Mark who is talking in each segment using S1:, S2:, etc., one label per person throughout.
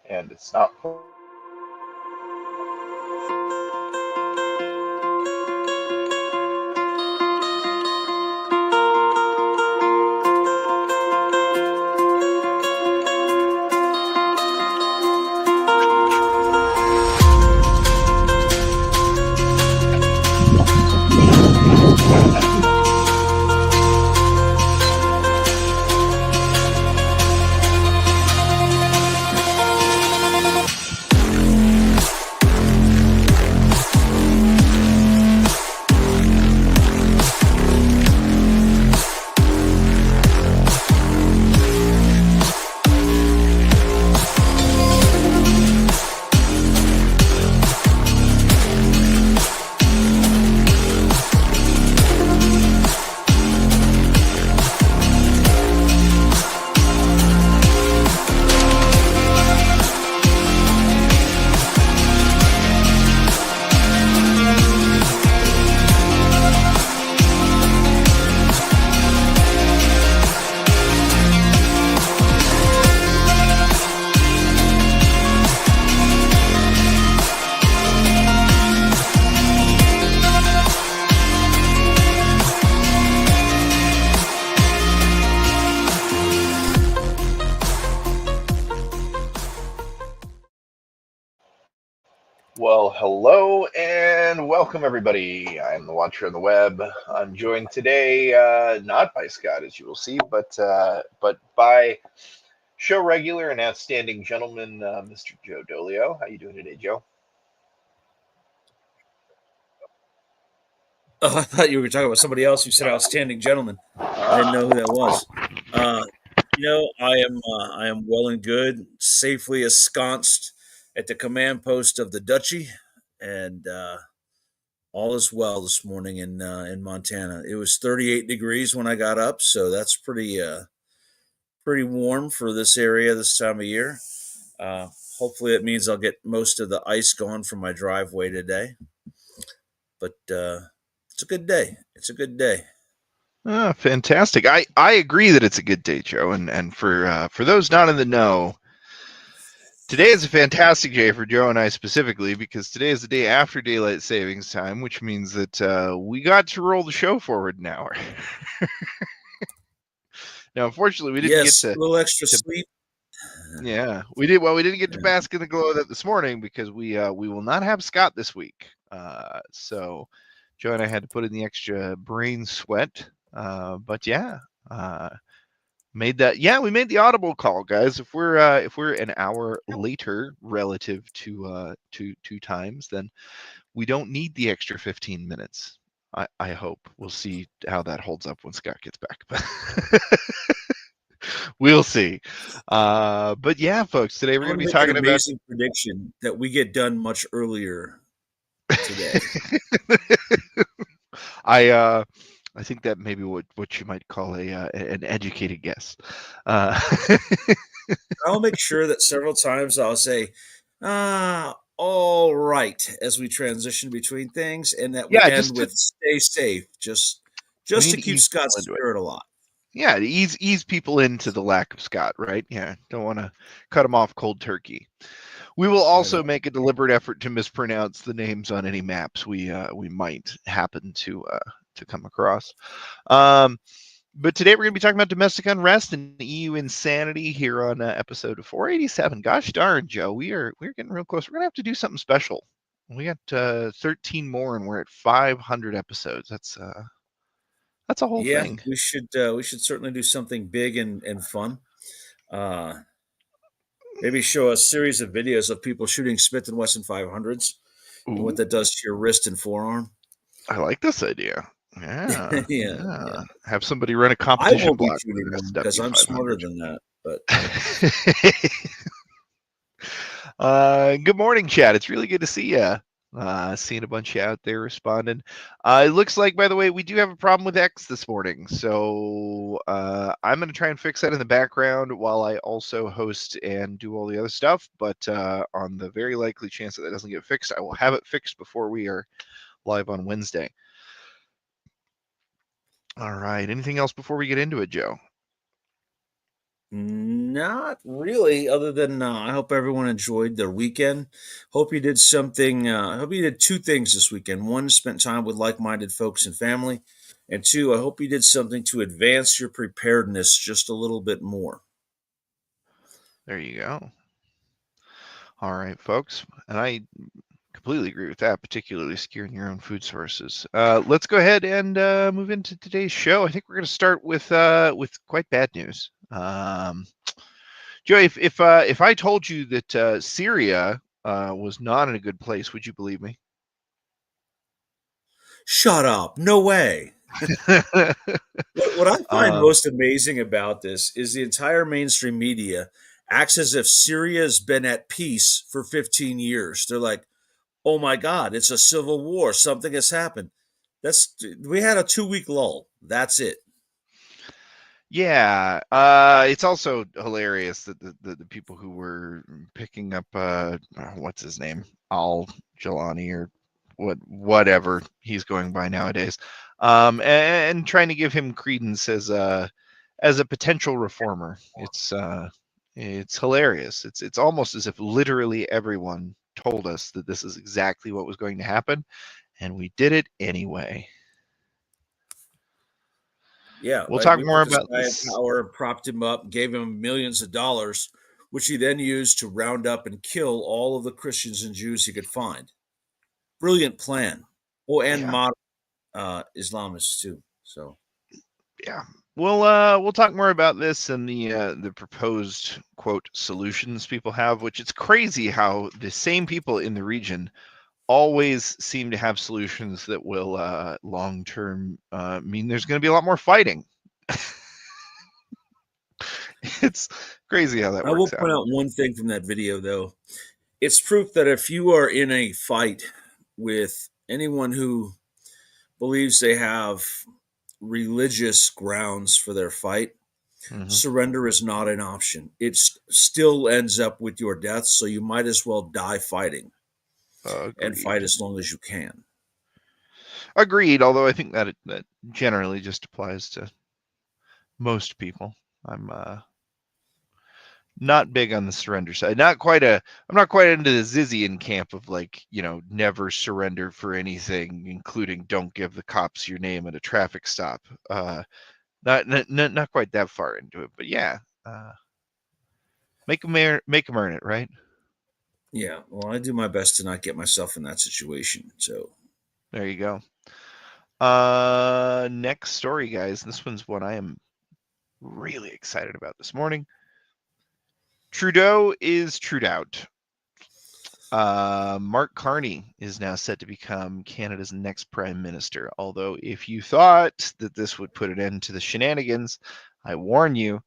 S1: and it's not. Well, hello and welcome, everybody. I'm the Watcher on the Web. I'm joined today not by Scott, as you will see, but by show regular and outstanding gentleman, Mr. Joe Dolio. How you doing today, Joe?
S2: Oh, I thought you were talking about somebody else who said outstanding gentleman. I didn't know who that was. Uh, I am well and good, safely ensconced at the command post of the Duchy, and all is well this morning in Montana. It was 38 degrees when I got up, so that's pretty warm for this area this time of year. Uh, Hopefully, it means I'll get most of the ice gone from my driveway today. But it's a good day. It's a good day.
S1: Fantastic. I agree that it's a good day, Joe. And for those not in the know, today is a fantastic day for Joe and I specifically because today is the day after daylight savings time, which means that we got to roll the show forward an hour. Now, unfortunately, we didn't get
S2: Yes,
S1: to
S2: a little extra sleep.
S1: Yeah, we did. Well, we didn't get to bask in the glow of that this morning because we will not have Scott this week. So Joe and I had to put in the extra brain sweat. But yeah, made that. Yeah, we made the audible call, guys. If we're an hour later relative to two times, then we don't need the extra 15 minutes. I hope we'll see how that holds up when Scott gets back. We'll see. But yeah, folks, today we're
S2: I'm
S1: going
S2: going
S1: to
S2: to
S1: be
S2: make an
S1: talking about.
S2: amazing prediction that we get done much earlier today.
S1: I think that maybe what you might call an educated guess. Uh,
S2: I'll make sure that several times I'll say, all right, as we transition between things, and that we
S1: yeah,
S2: end with stay safe,
S1: we
S2: just
S1: need
S2: to
S1: to
S2: keep
S1: ease people
S2: Scott's
S1: into it.
S2: spirit alive.
S1: Yeah, to ease people into the lack of Scott, right? Yeah, don't want to cut him off cold turkey. We will
S2: Right
S1: also
S2: on.
S1: make a deliberate effort to mispronounce the names on any maps we might happen to come across. Um, But today we're going to be talking about domestic unrest and EU insanity here on episode 487. Gosh darn, Joe, we're getting real close. We're going to have to do something special. We got 13 more, and we're at 500 episodes. That's a whole
S2: Yeah,
S1: thing.
S2: we should certainly do something big and fun. Uh, Maybe show a series of videos of people shooting Smith and Wesson 500s and what
S1: Ooh,
S2: that does to your wrist and forearm.
S1: I like this idea. Yeah,
S2: Yeah,
S1: yeah.
S2: yeah.
S1: Have somebody run a
S2: I
S1: competition
S2: won't be
S1: block with
S2: shooting
S1: an
S2: one because I'm smarter than that. But
S1: SW500. Good morning, Chad. It's really good to see you. Seeing a bunch of you out there responding. It looks like, by the way, we do have a problem with X this morning. So I'm going to try and fix that in the background while I also host and do all the other stuff. But on the very likely chance that doesn't get fixed, I will have it fixed before we are live on Wednesday. All right. Anything else before we get into it, Joe?
S2: Not really, other than I hope everyone enjoyed their weekend. Hope you did something. I hope you did two things this weekend. One, spent time with like minded folks and family. And two, I hope you did something to advance your preparedness just a little bit more.
S1: There you go. All right, folks. And I completely agree with that, particularly securing your own food sources. Let's go ahead and move into today's show. I think we're going to start with quite bad news. Joey, if I told you that Syria was not in a good place, would you believe me?
S2: Shut up. No way. What I find
S1: um,
S2: most amazing about this is the entire mainstream media acts as if Syria's been at peace for 15 years. They're like, oh my God, it's a civil war. Something has happened. We had a 2 week lull. That's it.
S1: yeah, it's also hilarious that the people who were picking up what's his name, Al Jelani or whatever he's going by nowadays, and trying to give him credence as a potential reformer. It's hilarious. It's almost as if literally everyone told us that this is exactly what was going to happen, and we did it anyway.
S2: Yeah,
S1: We'll
S2: like
S1: talk
S2: we
S1: more
S2: put this
S1: about
S2: guy in
S1: this.
S2: power, propped him up, gave him millions of dollars, which he then used to round up and kill all of the Christians and Jews he could find. Brilliant plan. Oh, and
S1: Yeah,
S2: modern Islamists too. So
S1: yeah. We'll talk more about this and the proposed quote solutions people have, which it's crazy how the same people in the region always seem to have solutions that will long term mean there's going to be a lot more fighting. It's crazy how that
S2: I will
S1: works
S2: point
S1: out.
S2: out one thing from that video, though. It's proof that if you are in a fight with anyone who believes they have religious grounds for their fight,
S1: Mm-hmm.
S2: surrender is not an option. It still ends up with your death, so you might as well die fighting and fight
S1: Agreed.
S2: as long as you can.
S1: Agreed. Although I think that generally just applies to most people. I'm not big on the surrender side. I'm not quite into the Zizian camp of like, never surrender for anything, including don't give the cops your name at a traffic stop. Not quite that far into it, but yeah, make them earn it, right?
S2: Yeah, well, I do my best to not get myself in that situation. So,
S1: There you go. Next story, guys. This one's one I am really excited about this morning. Trudeau is trued out. Mark Carney is now set to become Canada's next prime minister. Although, if you thought that this would put an end to the shenanigans, I warn you,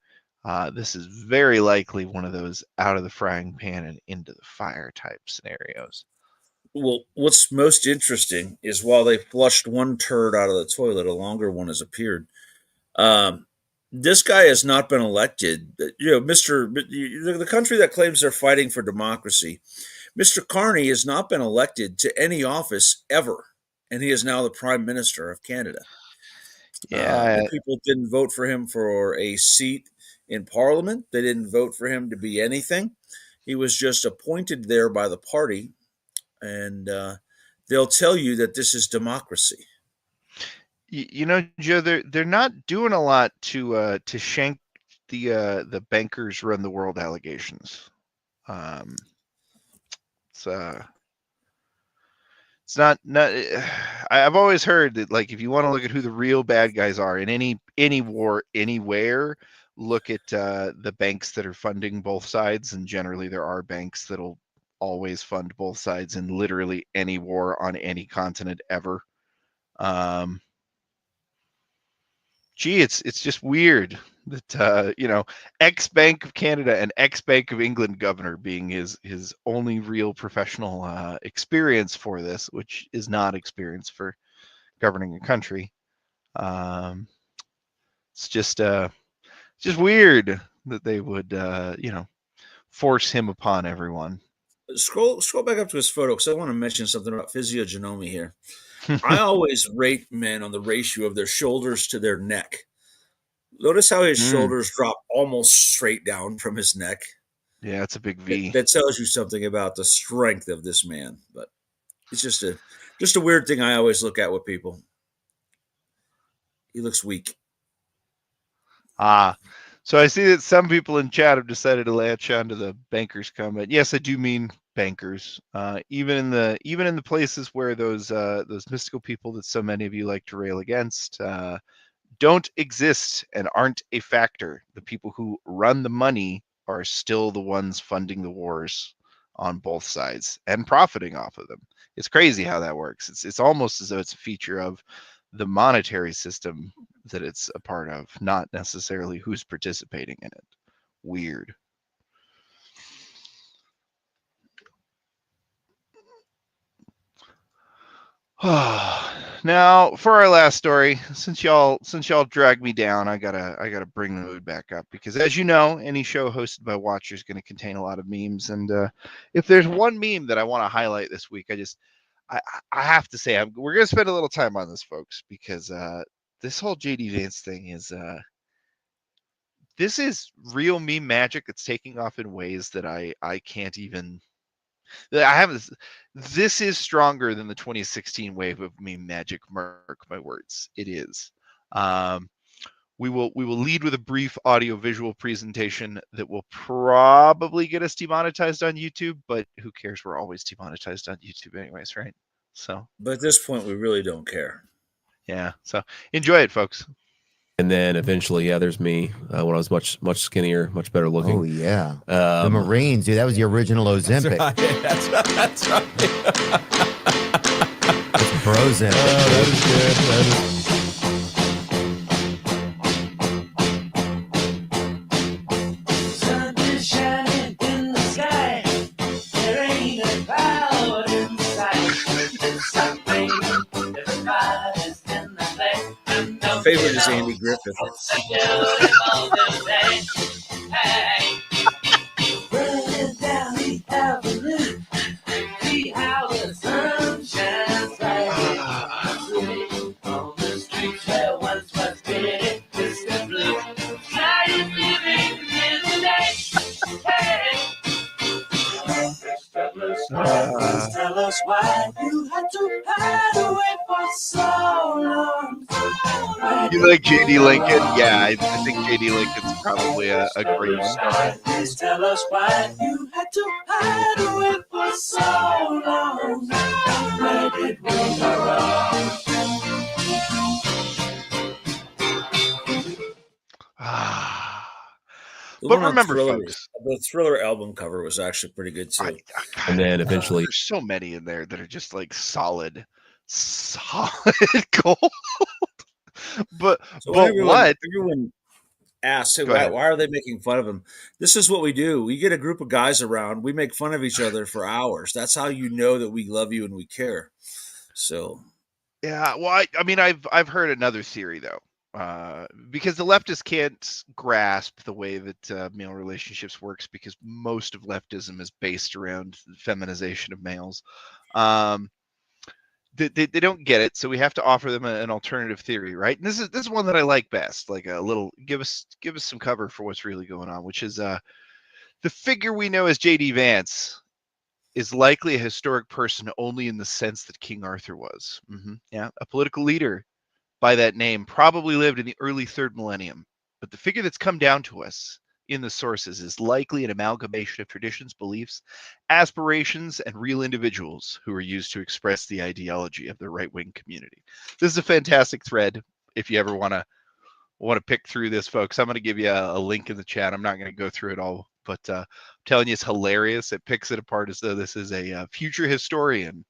S1: this is very likely one of those out of the frying pan and into the fire type scenarios.
S2: well, what's most interesting is while they flushed one turd out of the toilet, a longer one has appeared. Um, this guy has not been elected. The country that claims they're fighting for democracy, Mr. Carney has not been elected to any office ever, and he is now the Prime Minister of Canada. The
S1: Yeah,
S2: people didn't vote for him for a seat in Parliament. They didn't vote for him to be anything. He was just appointed there by the party, and they'll tell you that this is democracy.
S1: Joe, they're not doing a lot to shank the bankers run the world allegations. Um, it's it's not. I've always heard that like if you want to look at who the real bad guys are in any war anywhere, look at the banks that are funding both sides, and generally there are banks that'll always fund both sides in literally any war on any continent ever. Um, it's just weird that ex Bank of Canada and ex Bank of England governor being his only real professional experience for this, which is not experience for governing a country. Um, it's just weird that they would force him upon everyone.
S2: Scroll back up to his photo because I want to mention something about physiognomy here. I always rate men on the ratio of their shoulders to their neck. Notice how his
S1: Mm.
S2: shoulders drop almost straight down from his neck.
S1: Yeah, it's a big V.
S2: That tells you something about the strength of this man. But it's just a weird thing I always look at with people. He looks weak.
S1: So I see that some people in chat have decided to latch onto the bankers comment. Yes, I do mean bankers. Even in the places where those mystical people that so many of you like to rail against don't exist and aren't a factor. The people who run the money are still the ones funding the wars on both sides and profiting off of them. It's crazy how that works. It's almost as though it's a feature of the monetary system that it's a part of, not necessarily who's participating in it. Weird. Now for our last story, since y'all dragged me down, I gotta bring the mood back up, because as you know, any show hosted by Watcher is going to contain a lot of memes, and if there's one meme that I want to highlight this week, I have to say we're going to spend a little time on this, folks, because this whole JD Vance thing is this is real meme magic that's taking off in ways that I can't even. I haven't. This is stronger than the 2016 wave of meme magic. Mark my words, it is. We will lead with a brief audio visual presentation that will probably get us demonetized on YouTube, but who cares? We're always demonetized on YouTube anyways, right? So.
S2: But at this point, we really don't care.
S1: Yeah. So enjoy it, folks.
S3: And then eventually, there's me when I was much skinnier, much better looking.
S4: Oh yeah, the Marines, dude. That was the original Ozempic.
S3: That's right.
S4: It's Brozempic.
S3: That is good. That is.
S5: Sun is shining in the sky. There ain't a cloud in sight. Stop raining. Everybody's in the place.
S2: My favorite is Andy Griffith.
S5: It's a beautiful new day. Hey, running down the avenue. See how the sun shines bright. On the streets where once was pretty, distant blue. Sky is living in the day. Hey. Please tell us why you had to hide away for so long.
S1: You like JD Lincoln? Yeah, I think JD Lincoln's probably a great one.
S5: Please tell us why you had to hide away for so long. Where did we go wrong?
S1: But remember, folks,
S2: the Thriller album cover was actually pretty good too.
S3: And then eventually,
S1: there's so many in there that are just like solid gold. but
S2: everyone asks, why are they making fun of him? This is what we do. We get a group of guys around. We make fun of each other for hours. That's how you know that we love you and we care. So,
S1: yeah. Well, I mean, I've heard another theory though. Because the leftists can't grasp the way that male relationships works, because most of leftism is based around feminization of males. They don't get it, so we have to offer them an alternative theory, right? And this is one that I like best, like a little give us some cover for what's really going on, which is the figure we know as JD Vance is likely a historic person only in the sense that King Arthur was. Yeah, a political leader by that name probably lived in the early 3rd millennium, but the figure that's come down to us in the sources is likely an amalgamation of traditions, beliefs, aspirations, and real individuals who are used to express the ideology of the right-wing community. This is a fantastic thread. If you ever want to pick through this, folks, I'm going to give you a link in the chat. I'm not going to go through it all, but I'm telling you, it's hilarious. It picks it apart as though this is a future historian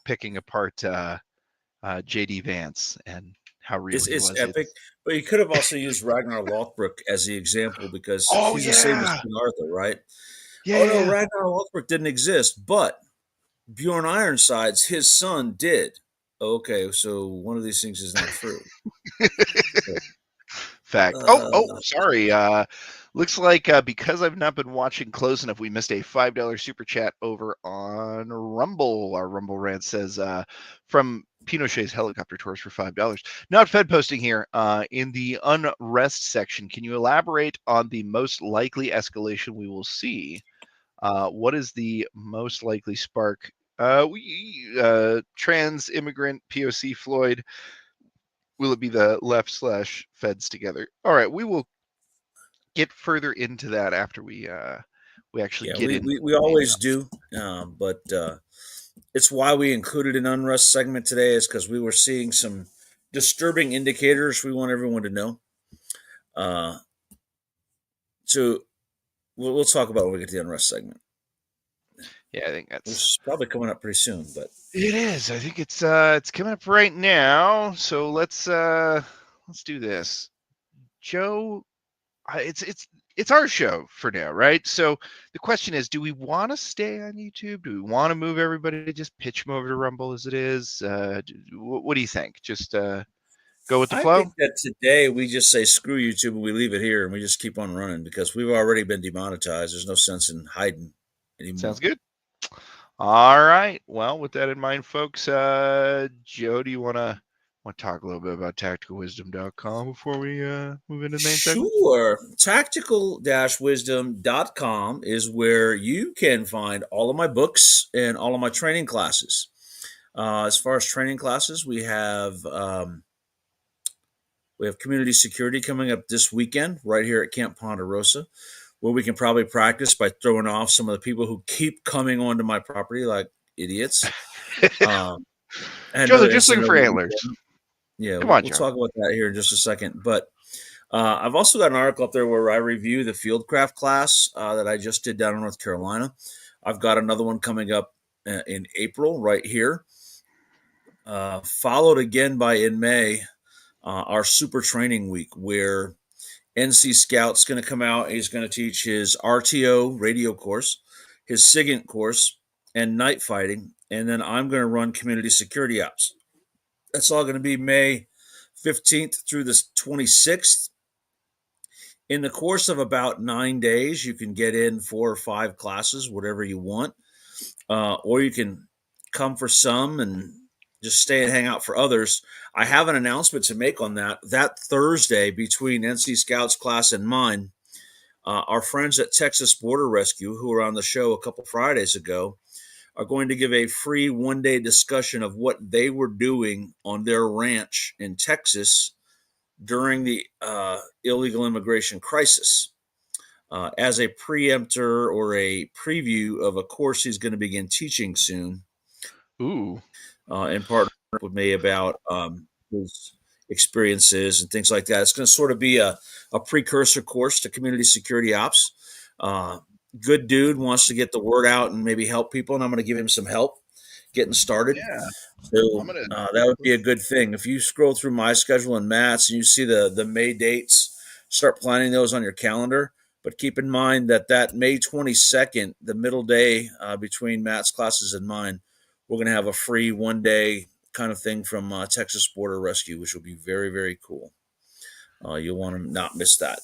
S1: picking apart JD Vance and how real he was.
S2: It's epic. But you could have also used Ragnar Lothbrok as the example, because he's the same as King Arthur, right?
S1: Yeah.
S2: No, Ragnar Lothbrok didn't exist, but Bjorn Ironsides, his son, did. Okay, so one of these things is not true.
S1: Fact. Sorry. Looks like because I've not been watching close enough, we missed a $5 super chat over on Rumble. Our Rumble rant says from Pinochet's helicopter tours for $5. Not Fed posting here. In the Unrest section, can you elaborate on the most likely escalation we will see? What is the most likely spark? Trans immigrant POC Floyd. Will it be the left/feds together? All right, we will get further into that after we actually get in.
S2: We always do, but it's why we included an Unrest segment today, is because we were seeing some disturbing indicators we want everyone to know. So we'll talk about it when we get to the Unrest segment.
S1: Yeah, I think
S2: Which
S1: that's
S2: is probably coming up pretty soon, but
S1: it is. I think it's coming up right now. So let's do this. Joe, it's our show for now, right? So the question is, do we want to stay on YouTube? Do we want to move everybody to just pitch them over to Rumble as it is? What do you think? Just go with the flow?
S2: I think that today we just say screw YouTube and we leave it here and we just keep on running because we've already been demonetized. There's no sense in hiding anymore.
S1: Sounds good. All right. Well, with that in mind, folks, Joe, do you want to talk a little bit about tacticalwisdom.com before we move into the main segment?
S2: Sure. Tactical-wisdom.com is where you can find all of my books and all of my training classes. As far as training classes, we have community security coming up this weekend right here at Camp Ponderosa, where we can probably practice by throwing off some of the people who keep coming onto my property like idiots.
S1: Joe, they're just looking for antlers.
S2: Yeah,
S1: Come on,
S2: we'll
S1: Joe.
S2: talk about that here in just a second. But I've also got an article up there where I review the Fieldcraft class that I just did down in North Carolina. I've got another one coming up in April right here. Followed again by in May, our Super Training Week, where NC Scout's going to come out. He's going to teach his RTO radio course, his SIGINT course, and night fighting. And then I'm going to run community security ops. That's all going to be May 15th through the 26th. In the course of about 9 days, you can get in 4 or 5 classes, whatever you want. Or you can come for some and just stay and hang out for others. I have an announcement to make on that. That Thursday between NC Scouts class and mine, our friends at Texas Border Rescue, who were on the show a couple Fridays ago, are going to give a free one-day discussion of what they were doing on their ranch in Texas during the illegal immigration crisis as a preemptor or a preview of a course he's going to begin teaching soon.
S1: Ooh.
S2: In partnership with me about his experiences and things like that. It's going to sort of be a precursor course to community security ops. Good dude, wants to get the word out and maybe help people, and I'm going to give him some help getting started.
S1: Yeah.
S2: So that would be a good thing. If you scroll through my schedule and Matt's and you see the May dates, start planning those on your calendar. But keep in mind that May 22nd, the middle day between Matt's classes and mine, we're going to have a free one-day kind of thing from Texas Border Rescue, which will be very, very cool. You'll want to not miss that.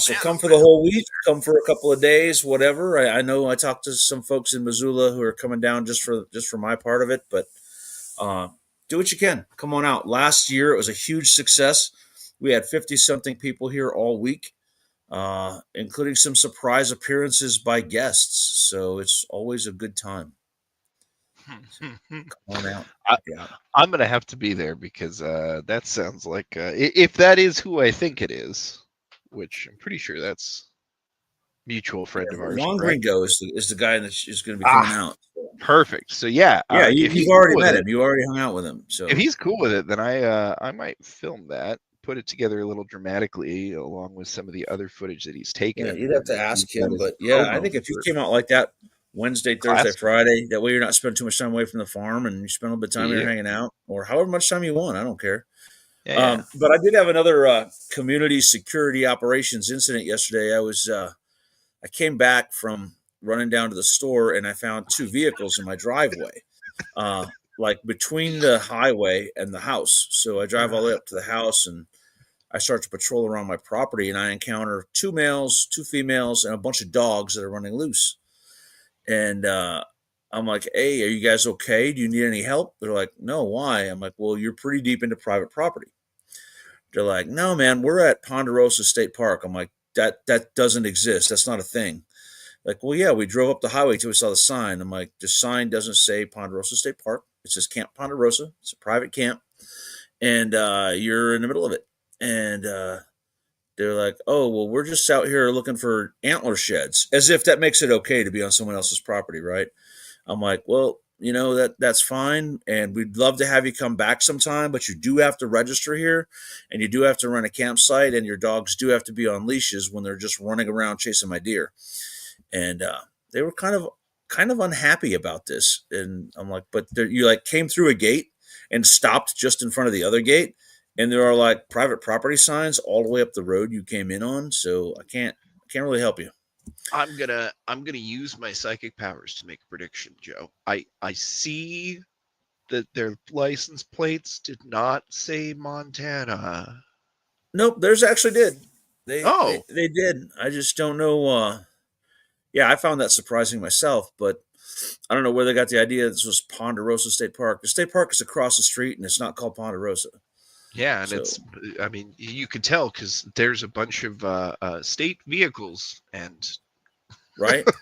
S2: So come for the whole week, come for a couple of days, whatever. I know I talked to some folks in Missoula who are coming down just for my part of it, but do what you can. Come on out. Last year, it was a huge success. We had 50-something people here all week, including some surprise appearances by guests. So it's always a good time. Come on out.
S1: I'm going to have to be there because that sounds like, if that is who I think it is, which I'm pretty sure that's mutual friend of ours.
S2: Ron Gringo is the guy that is going to be coming out.
S1: Perfect. So yeah,
S2: you've already met him. You already hung out with him. So
S1: if he's cool with it, then I might film that, put it together a little dramatically along with some of the other footage that he's taken.
S2: Yeah, you'd have to ask him, but yeah, I think if you came out like that Wednesday, Thursday, Friday, that way you're not spending too much time away from the farm and you spend a little bit of time here hanging out, or however much time you want. I don't care.
S1: Yeah.
S2: But I did have another community security operations incident yesterday. I came back from running down to the store and I found 2 vehicles in my driveway, like between the highway and the house. So I drive all the way up to the house and I start to patrol around my property and I encounter 2 males, 2 females, and a bunch of dogs that are running loose. And I'm like, hey, are you guys okay? Do you need any help? They're like, no, why? I'm like, well, you're pretty deep into private property. They're like, no, man, we're at Ponderosa State Park. I'm like, that doesn't exist. That's not a thing. Like, well, yeah, we drove up the highway till we saw the sign. I'm like, the sign doesn't say Ponderosa State Park. It says Camp Ponderosa. It's a private camp, and you're in the middle of it. And they're like, oh, well, we're just out here looking for antler sheds, as if that makes it okay to be on someone else's property, right? I'm like, well, that's fine, and we'd love to have you come back sometime, but you do have to register here, and you do have to rent a campsite, and your dogs do have to be on leashes when they're just running around chasing my deer. And they were kind of unhappy about this, and I'm like, but you like came through a gate and stopped just in front of the other gate, and there are like private property signs all the way up the road you came in on, so I can't really help you.
S1: I'm gonna use my psychic powers to make a prediction, Joe. I see that their license plates did not say Montana.
S2: Nope, theirs actually did. They
S1: Oh.
S2: they did. I just don't know. Yeah, I found that surprising myself, but I don't know where they got the idea this was Ponderosa State Park. The state park is across the street, and it's not called Ponderosa.
S1: Yeah, and
S2: So-
S1: I mean, you could tell because there's a bunch of state vehicles and
S2: Right? And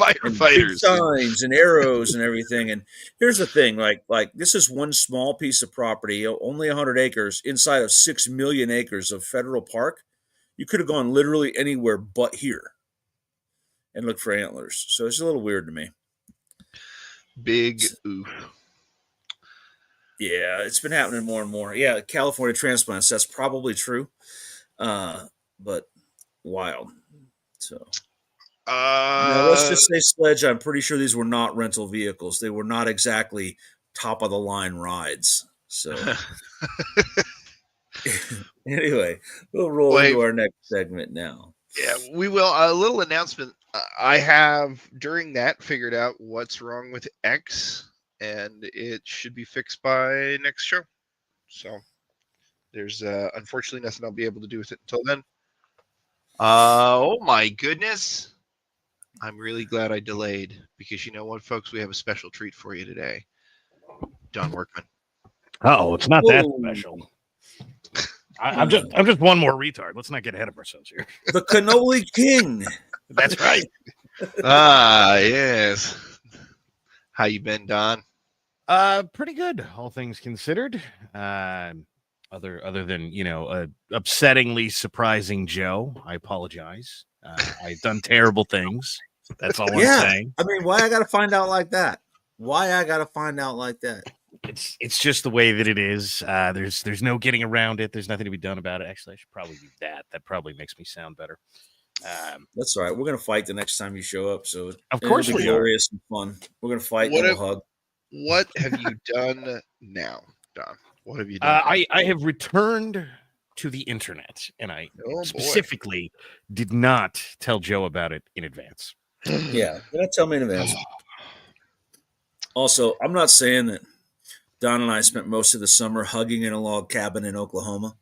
S2: big
S1: firefighters.
S2: signs and arrows and everything. And here's the thing: like this is one small piece of property, only 100 acres inside of 6 million acres of federal park. You could have gone literally anywhere but here and looked for antlers. So it's a little weird to me.
S1: Big oof.
S2: Yeah, it's been happening more and more. Yeah, California transplants. That's probably true, but wild. So. Now, let's just say Sledge, I'm pretty sure these were not rental vehicles. They were not exactly top of the line rides. So, anyway, we'll roll into our next segment now.
S1: Yeah, we will. A little announcement. I have, during that, figured out what's wrong with X, and it should be fixed by next show. So, there's unfortunately nothing I'll be able to do with it until then. Oh, my goodness. I'm really glad I delayed because you know what, folks? We have a special treat for you today. Don Workman.
S6: Oh, it's not that special. I'm just one more retard. Let's not get ahead of ourselves here.
S2: The Cannoli King.
S6: That's right.
S1: Yes. How you been, Don?
S6: Pretty good, all things considered. Other than upsettingly surprising Joe, I apologize. I've done terrible things. That's all I'm saying.
S2: I mean, why I got to find out like that?
S6: It's just the way that it is. There's no getting around it. There's nothing to be done about it. Actually, I should probably do that. That probably makes me sound better.
S2: That's all right. We're gonna fight the next time you show up. So
S6: of course
S2: it'll be glorious and fun. We're gonna fight and we'll hug.
S1: What have you done now, Don? What have you done?
S6: I have returned to the internet, and I specifically did not tell Joe about it in advance.
S2: Yeah, did not tell me in advance. Also, I'm not saying that Don and I spent most of the summer hugging in a log cabin in Oklahoma,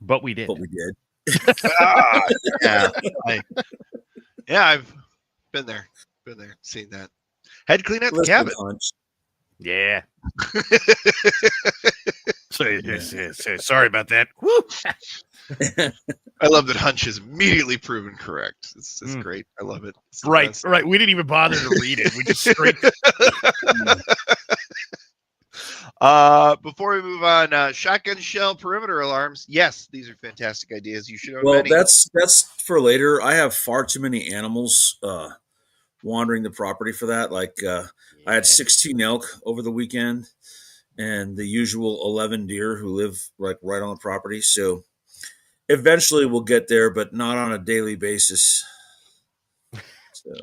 S6: but we did.
S1: Yeah, I've been there, seen that. Had to clean out the cabin.
S6: Yeah. Sorry about that. Woo!
S1: I love that Hunch is immediately proven correct. It's great. I love it.
S6: Right. We didn't even bother to read it. We just straight.
S1: Before we move on, shotgun shell perimeter alarms. Yes, these are fantastic ideas. You should own
S2: Well,
S1: many.
S2: that's for later. I have far too many animals wandering the property for that. Like I had 16 elk over the weekend, and the usual 11 deer who live like right on the property. So eventually we'll get there, but not on a daily basis. So,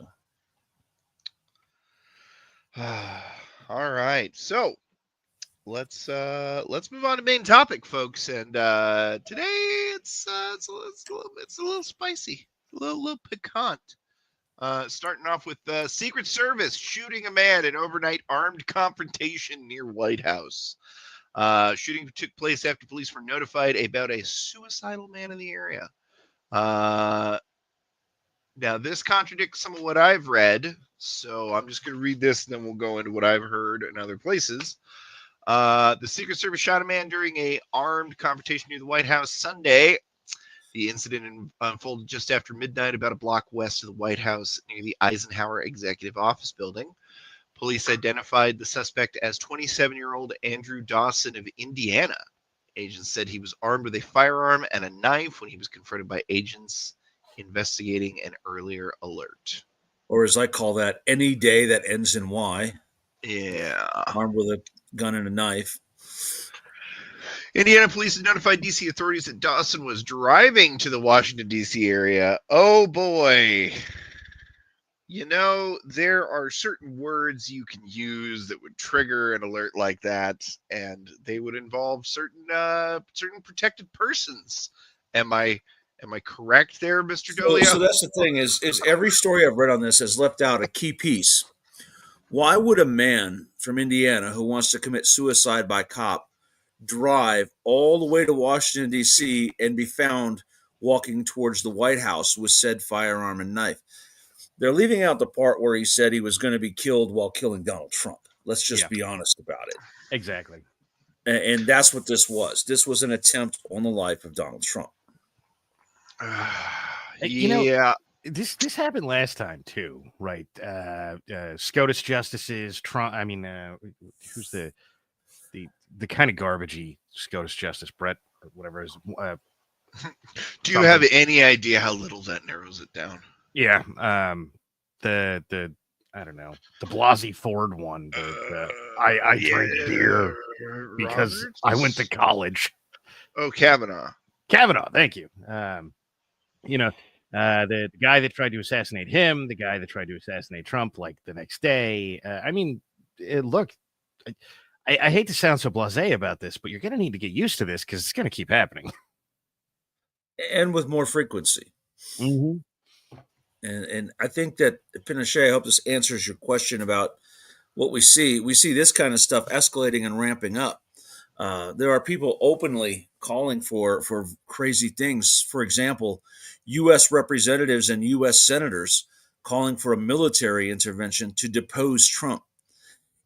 S1: all right. So let's move on to main topic, folks. And today it's a little spicy, a little piquant. Starting off with the Secret Service shooting a man in overnight armed confrontation near White House. Shooting took place after police were notified about a suicidal man in the area. Now, this contradicts some of what I've read, so I'm just going to read this, and then we'll go into what I've heard in other places. The Secret Service shot a man during a armed confrontation near the White House Sunday. The incident unfolded just after midnight, about a block west of the White House near the Eisenhower Executive Office Building. Police identified the suspect as 27-year-old Andrew Dawson of Indiana. Agents said he was armed with a firearm and a knife when he was confronted by agents investigating an earlier alert.
S2: Or as I call that, any day that ends in Y.
S1: Yeah.
S2: Armed with a gun and a knife.
S1: Indiana police had notified D.C. authorities that Dawson was driving to the Washington, D.C. area. Oh, boy. You know, there are certain words you can use that would trigger an alert like that, and they would involve certain protected persons. Am I correct there, Mr. Dolio?
S2: So that's the thing is every story I've read on this has left out a key piece. Why would a man from Indiana who wants to commit suicide by cop drive all the way to Washington, D.C. and be found walking towards the White House with said firearm and knife? They're leaving out the part where he said he was going to be killed while killing Donald Trump. Let's just be honest about it.
S6: Exactly.
S2: And that's what this was. This was an attempt on the life of Donald Trump.
S6: You know, this happened last time too, right? SCOTUS justices, Trump. I mean, who's the kind of garbagey SCOTUS justice, Brett, or whatever is.
S1: Do you have any idea how little that narrows it down?
S6: Yeah, the I don't know, the Blasey Ford one. I drink beer because Roberts? I went to college.
S1: Oh, Kavanaugh.
S6: Thank you. You know, the guy that tried to assassinate him, the guy that tried to assassinate Trump, like the next day. I mean, look, I hate to sound so blasé about this, but you're going to need to get used to this because it's going to keep happening.
S2: And with more frequency.
S6: Mm-hmm.
S2: And I think that, Pinochet, I hope this answers your question about what we see. We see this kind of stuff escalating and ramping up. There are people openly calling for crazy things. For example, U.S. representatives and U.S. senators calling for a military intervention to depose Trump.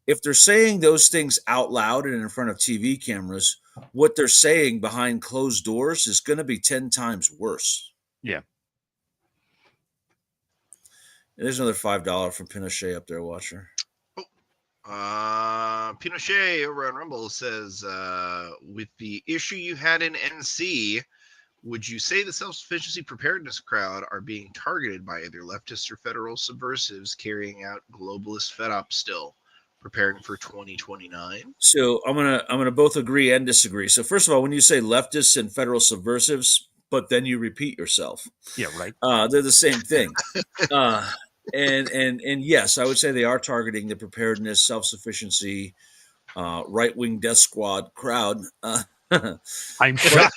S2: If they're saying those things out loud and in front of TV cameras, what they're saying behind closed doors is going to be 10 times worse.
S6: Yeah.
S2: There's another $5 from Pinochet up there, watcher.
S1: Pinochet over on Rumble says, with the issue you had in NC, would you say the self-sufficiency preparedness crowd are being targeted by either leftists or federal subversives carrying out globalist fed-up still, preparing for 2029?
S2: So I'm gonna both agree and disagree. So first of all, when you say leftists and federal subversives, but then you repeat yourself.
S6: Yeah, right.
S2: They're the same thing. And yes, I would say they are targeting the preparedness, self-sufficiency, right-wing death squad crowd.
S6: I'm shocked.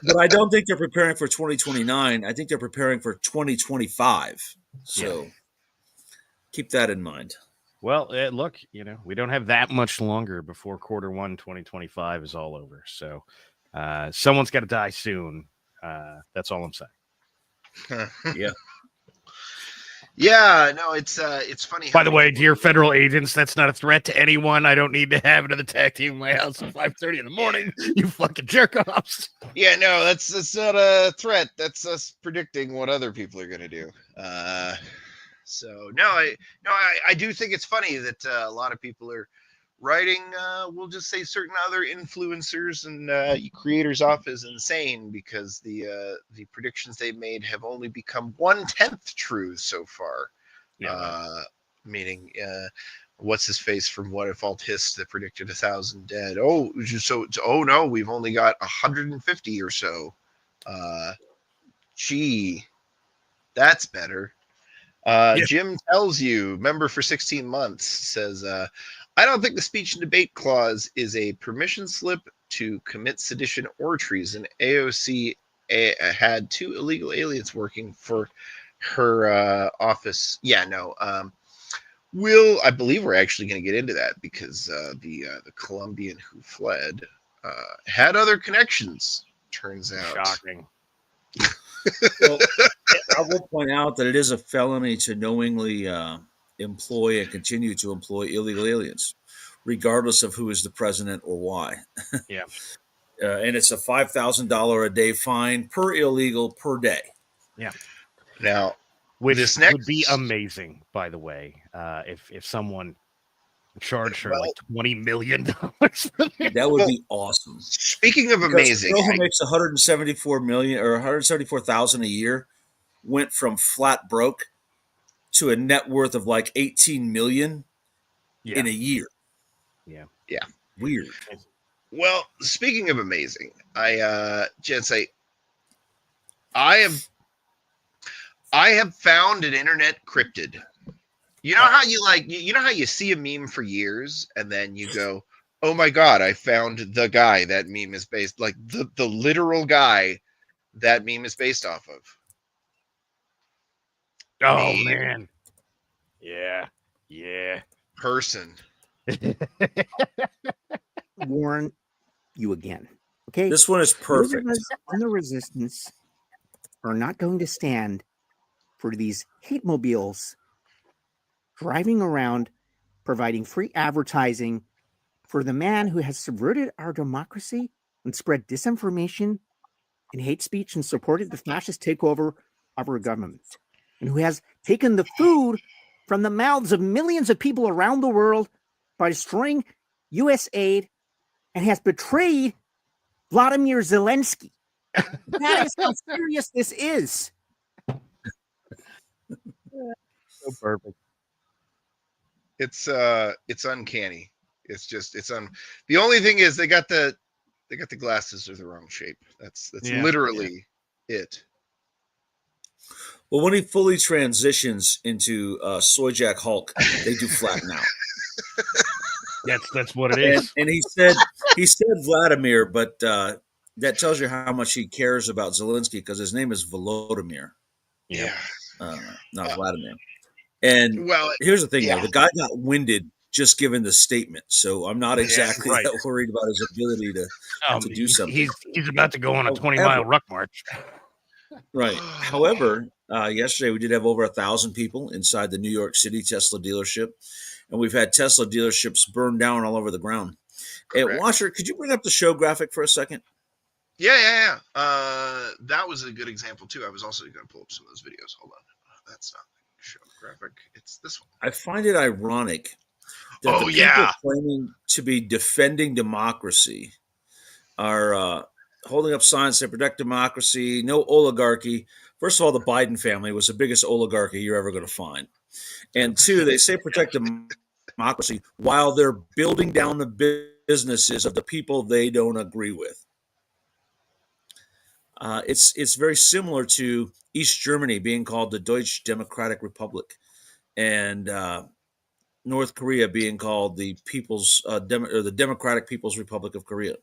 S2: But I don't think they're preparing for 2029. I think they're preparing for 2025. So keep that in mind.
S6: Well, look, we don't have that much longer before Q1 2025 is all over. So someone's got to die soon. That's all I'm saying.
S2: Yeah.
S1: Yeah, no, it's funny.
S6: By the way, dear federal agents, that's not a threat to anyone. I don't need to have another tag team in my house at 5:30 in the morning. You fucking jerk offs.
S1: Yeah, no, that's not a threat. That's us predicting what other people are going to do. So I do think it's funny that a lot of people are writing. We'll just say certain other influencers and creators off as insane because the predictions they've made have only become 1/10 true so far. Yeah. Meaning, what's his face from What If Alt Hist that predicted 1,000 dead? Oh no, we've only got 150 or so. Gee, that's better. Jim Tells You, member for 16 months, says, I don't think the speech and debate clause is a permission slip to commit sedition or treason. AOC had 2 illegal aliens working for her office. Yeah, no. I believe we're actually going to get into that because the Colombian who fled had other connections, turns out.
S6: Shocking.
S2: Well, I will point out that it is a felony to knowingly employ and continue to employ illegal aliens, regardless of who is the president or why.
S6: Yeah.
S2: And it's a $5,000 a day fine per illegal per day.
S1: Now,
S6: Which
S1: this
S6: would be
S1: next-
S6: amazing, by the way, if someone charged her
S1: Well-
S6: like $20 million.
S2: That would
S1: Well,
S2: be awesome.
S1: speaking of
S2: Because
S1: amazing,
S2: the girl who makes 174 million or 174,000 a year went from flat broke to a net worth of like 18 million
S6: Yeah.
S2: in a year.
S6: Yeah.
S1: Yeah.
S2: Weird.
S1: well, speaking of amazing, Jens, I have found an internet cryptid. You know how you know how you see a meme for years and then you go, "Oh my god, I found the guy that meme is based like the literal guy that meme is based off of."
S6: Oh,
S1: Meme.
S6: man. Yeah. Yeah.
S1: Person.
S7: Warn you again. Okay.
S2: This one is
S7: Those
S2: perfect.
S7: of us in the resistance are not going to stand for these hate mobiles driving around providing free advertising for the man who has subverted our democracy and spread disinformation and hate speech and supported the fascist takeover of our government, and who has taken the food from the mouths of millions of people around the world by destroying U.S. aid and has betrayed Vladimir Zelensky. That is how serious this is.
S6: So perfect.
S1: It's uncanny. It's just the only thing is they got the glasses are the wrong shape. That's
S6: Yeah.
S1: literally it.
S2: Well, when he fully transitions into Soy Jack Hulk, they do flatten out.
S6: That's what it
S2: And,
S6: is.
S2: and he said Vladimir, but that tells you how much he cares about Zelensky because his name is Volodymyr,
S6: Yeah.
S2: not Vladimir. And
S1: Well,
S2: here's the thing,
S1: yeah.
S2: though. The guy got winded just giving the statement, so I'm not exactly
S6: right.
S2: that worried about his ability to do something.
S6: He's about to go on a
S2: However-
S6: 20-mile ruck march.
S2: Right. However, yesterday we did have over 1,000 people inside the New York City Tesla dealership, and we've had Tesla dealerships burned down all over the ground. Hey,
S1: Correct.
S2: Washer, could you bring up the show graphic for a second?
S1: Yeah. That was a good example too. I was also going to pull up some of those videos. Hold on. That's not the show graphic. It's this one.
S2: I find it ironic that
S1: Oh,
S2: the people
S1: yeah.
S2: claiming to be defending democracy are holding up signs that protect democracy, no oligarchy. First of all, the Biden family was the biggest oligarchy you're ever going to find. And two, they say protect democracy while they're building down the businesses of the people they don't agree with. It's very similar to East Germany being called the Deutsche Democratic Republic, and North Korea being called the the Democratic People's Republic of Korea.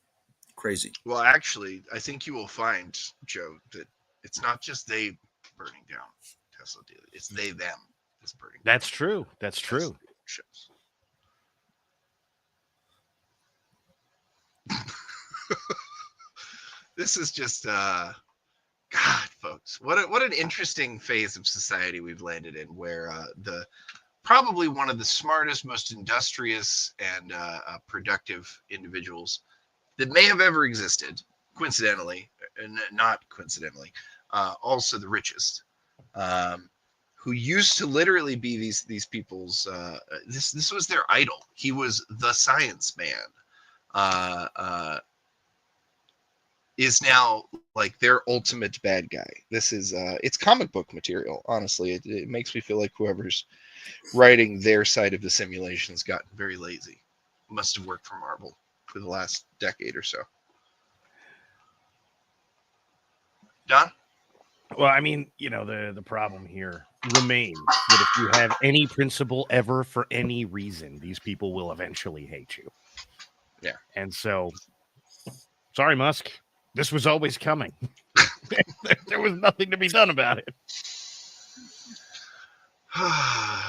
S2: Crazy.
S1: Well, actually, I think you will find, Joe, that it's not just they burning down Tesla dealers. It's they them that's burning.
S6: That's true. That's true.
S1: Ships. This is just God, folks. What an interesting phase of society we've landed in, where the probably one of the smartest, most industrious, and productive individuals that may have ever existed, coincidentally, and not coincidentally, also the richest, who used to literally be these people's. This was their idol. He was the science man. Is now like their ultimate bad guy. This is it's comic book material. Honestly, it makes me feel like whoever's writing their side of the simulation has gotten very lazy. Must have worked for Marvel for the last decade or so. Don?
S6: Well, I mean, the problem here remains that if you have any principle ever for any reason, these people will eventually hate you.
S1: Yeah.
S6: And so, sorry, Musk. This was always coming. There was nothing to be done about it.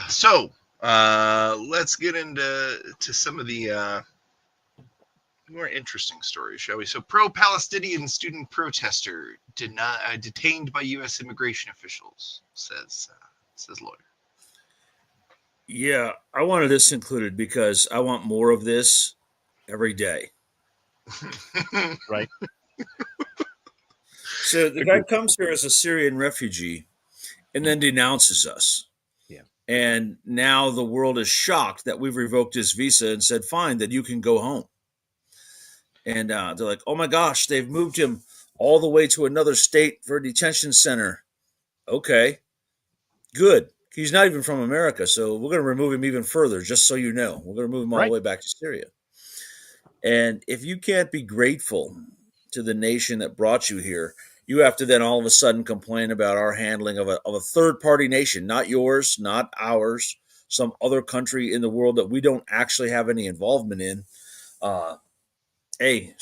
S1: So let's get into some of the more interesting stories, shall we? So, pro-Palestinian student protester detained by U.S. immigration officials, says lawyer.
S2: Yeah, I wanted this included because I want more of this every day.
S6: Right.
S2: So the guy comes here as a Syrian refugee and then denounces us.
S6: Yeah.
S2: And now the world is shocked that we've revoked his visa and said, fine, then you can go home. And they're like, oh my gosh, they've moved him all the way to another state for a detention center. Okay, good. He's not even from America, so we're going to remove him even further, just so you know. We're going to move him all the way back to Syria. And if you can't be grateful to the nation that brought you here, you have to then all of a sudden complain about our handling of a third-party nation, not yours, not ours, some other country in the world that we don't actually have any involvement in. Hey,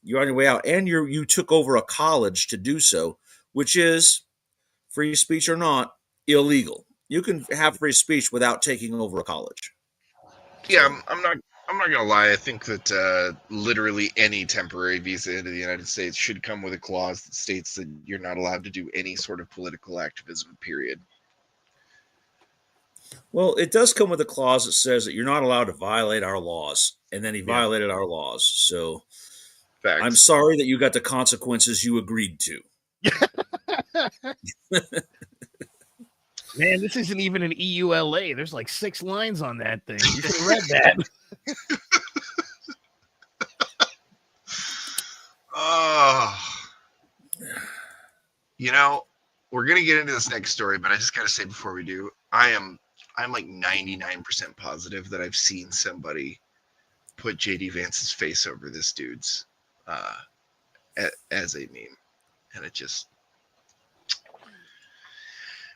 S2: you're on your way out, and you took over a college to do so, which is, free speech or not, illegal. You can have free speech without taking over a college.
S1: Yeah, I'm not gonna lie. I think that literally any temporary visa into the United States should come with a clause that states that you're not allowed to do any sort of political activism. Period.
S2: Well, it does come with a clause that says that you're not allowed to violate our laws, and then he violated our laws. So,
S1: Facts.
S2: I'm sorry that you got the consequences you agreed to.
S6: Man, this isn't even an EULA. There's like 6 lines on that thing. You should have read that.
S1: Oh, we're gonna get into this next story, but I just gotta say before we do, I'm like 99% positive that I've seen somebody put JD Vance's face over this dude's as a meme, and it just.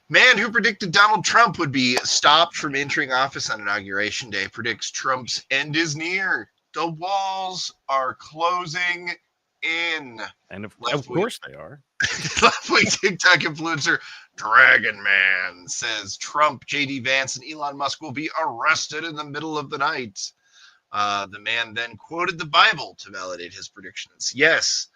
S1: Man who predicted Donald Trump would be stopped from entering office on Inauguration Day predicts Trump's end is near. The walls are closing in.
S6: And of course they are.
S1: Left-wing TikTok influencer Dragon Man says Trump, JD Vance, and Elon Musk will be arrested in the middle of the night. The man then quoted the Bible to validate his predictions. Yes,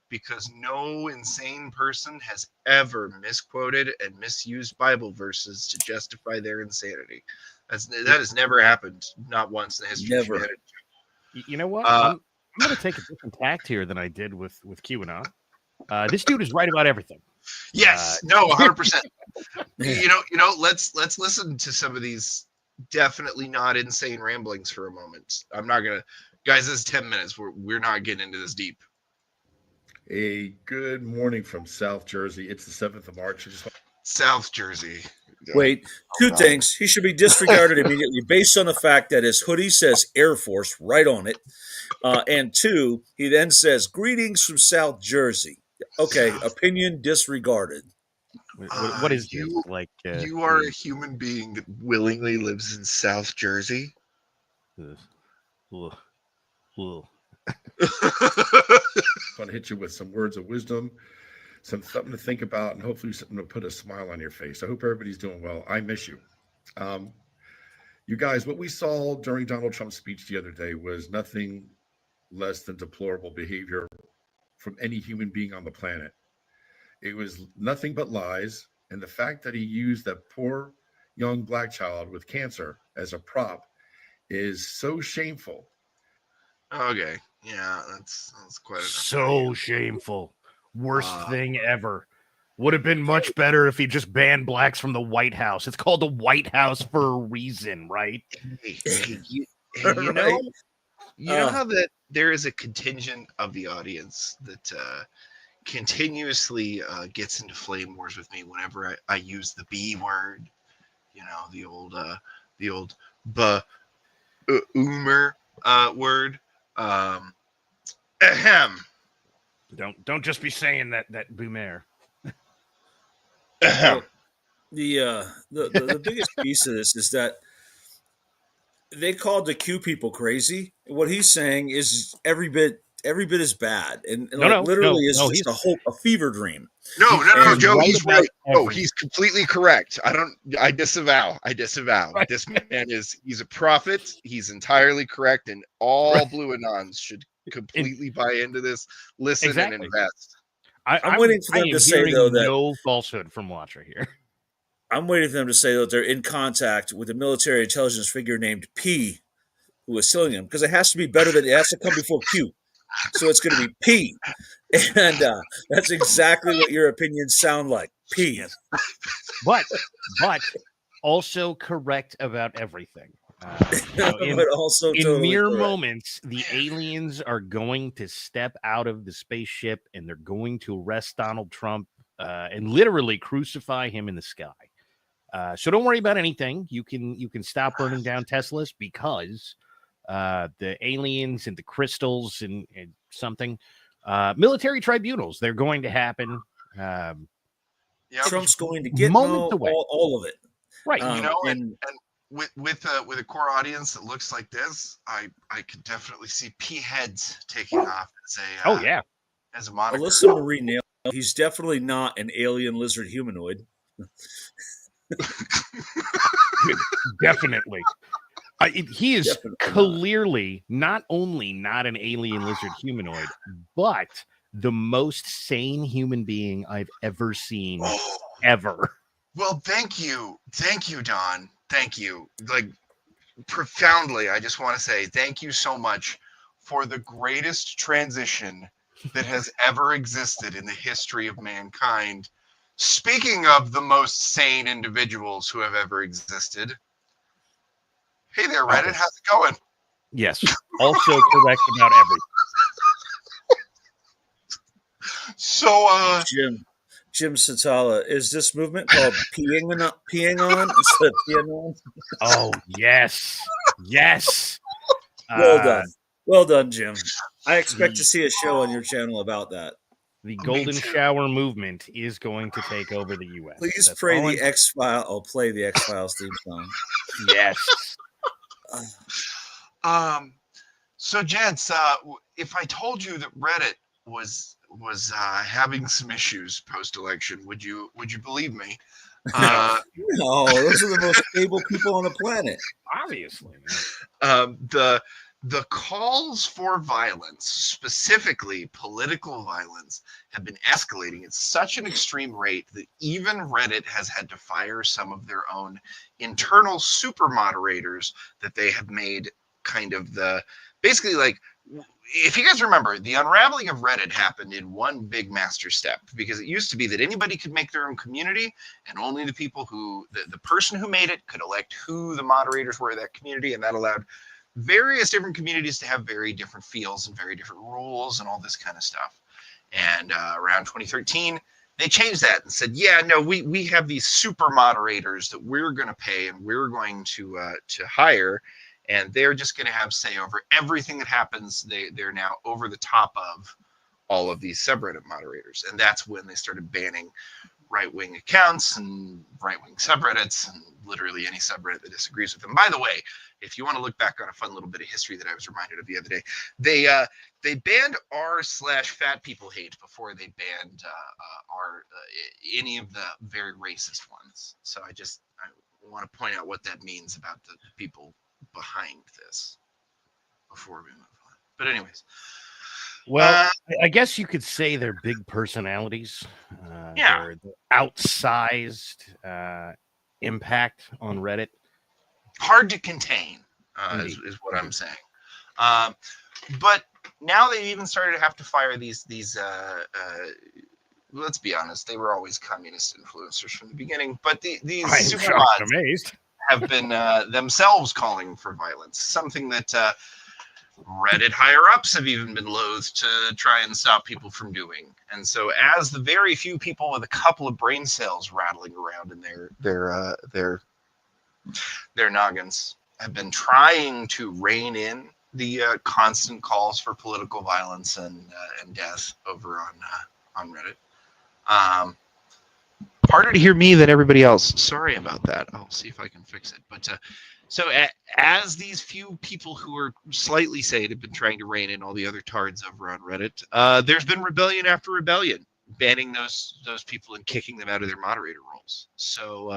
S1: because no insane person has ever misquoted and misused Bible verses to justify their insanity. That has never happened, not once in the history of humanity.
S6: You know what? I'm going to take a different tact here than I did with QAnon. This dude is right about everything.
S1: Yes, no, 100%. Let's listen to some of these definitely not insane ramblings for a moment. I'm not gonna, guys. This is 10 minutes. We're not getting into this deep.
S8: A good morning from South Jersey. It's the 7th of March.
S1: South Jersey.
S2: Wait, two things. He should be disregarded immediately based on the fact that his hoodie says Air Force right on it. And 2, he then says, greetings from South Jersey. Okay, opinion disregarded.
S6: What is this? Like
S1: you are a human being that willingly lives in South Jersey?
S8: Want to hit you with some words of wisdom, something to think about, and hopefully something to put a smile on your face. I hope everybody's doing well. I miss you. You guys, what we saw during Donald Trump's speech the other day was nothing less than deplorable behavior from any human being on the planet. It was nothing but lies, and the fact that he used that poor young black child with cancer as a prop is so shameful.
S1: Okay. Yeah, that's quite enough.
S6: So shameful. Worst thing ever. Would have been much better if he just banned blacks from the White House. It's called the White House for a reason, right?
S1: You know how that there is a contingent of the audience that continuously gets into flame wars with me whenever I use the B word, the old boomer word. Ahem.
S6: Don't just be saying that boomer.
S2: Well, the biggest piece of this is that they called the Q people crazy. What he's saying is every bit as bad, and literally is just a fever dream.
S1: No, Joe, he's right. No, he's completely correct. I disavow. Right. This man he's a prophet. He's entirely correct, and all blue anons should completely buy into this, listen and
S6: Exactly.
S1: invest.
S2: I'm waiting for them
S6: I am
S2: to say,
S6: hearing
S2: though, that
S6: no falsehood from Watcher here.
S2: I'm waiting for them to say that they're in contact with a military intelligence figure named P, who is killing him, because it has to be better than it has to come before Q. So it's going to be P, and that's exactly what your opinions sound like. P.
S6: Yes. But also correct about everything.
S2: But also
S6: in
S2: totally
S6: mere
S2: correct.
S6: moments, the aliens are going to step out of the spaceship and they're going to arrest Donald Trump and literally crucify him in the sky. So don't worry about anything. You can stop burning down Teslas because the aliens and the crystals and something military tribunals, they're going to happen.
S2: Trump's going to get
S6: moments away.
S2: all of it.
S6: Right.
S1: And with a core audience that looks like this, I could definitely see P heads taking off as a as a moniker.
S2: Alyssa Marie nailed. He's definitely not an alien lizard humanoid.
S6: Definitely. He is clearly not only not an alien lizard humanoid, but the most sane human being I've ever seen, ever.
S1: Well, thank you, Don. Thank you. Like, profoundly, I just want to say thank you so much for the greatest transition that has ever existed in the history of mankind. Speaking of the most sane individuals who have ever existed. Hey there, Reddit. How's it going?
S6: Yes. Also correct about everything.
S1: So,
S2: Jim Satala, is this movement called peeing on instead of peeing on?
S6: Oh, yes. Yes.
S2: Well done, Jim. I expect to see a show on your channel about that.
S6: The golden shower movement is going to take over the U.S.
S2: Please
S6: That's
S2: pray
S6: all
S2: the X-File. I'll play the X-Files theme song.
S6: Yes.
S1: So, gents, if I told you that Reddit was having some issues post-election, would you believe me?
S2: No, those are the most stable people on the planet.
S6: Obviously.
S1: The calls for violence, specifically political violence, have been escalating at such an extreme rate that even Reddit has had to fire some of their own internal super moderators that they have made kind of basically, like, if you guys remember, the unraveling of Reddit happened in one big master step, because it used to be that anybody could make their own community, and only the people the person who made it could elect who the moderators were of that community, and that allowed various different communities to have very different feels and very different rules and all this kind of stuff. And around 2013, they changed that and said, yeah, no, we have these super moderators that we're going to pay and we're going to hire, and they're just going to have say over everything that happens. They're now over the top of all of these subreddit moderators. And that's when they started banning right-wing accounts and right-wing subreddits and literally any subreddit that disagrees with them. By the way, if you want to look back on a fun little bit of history that I was reminded of the other day, they banned r/fat people hate before they banned any of the very racist ones. So I want to point out what that means about the people behind this before we move on. But anyways.
S6: Well, I guess you could say they're big personalities. They're outsized impact on Reddit.
S1: Hard to contain is what I'm saying. But now they've even started to have to fire these let's be honest, they were always communist influencers from the beginning, but these super mods have been themselves calling for violence, something that Reddit higher-ups have even been loath to try and stop people from doing. And so as the very few people with a couple of brain cells rattling around in their noggins have been trying to rein in the constant calls for political violence and death over on Reddit. Harder to hear me than everybody else. Sorry about that. I'll see if I can fix it. But so as these few people who are slightly sane have been trying to rein in all the other tards over on Reddit, there's been rebellion after rebellion, banning those people and kicking them out of their moderator roles. So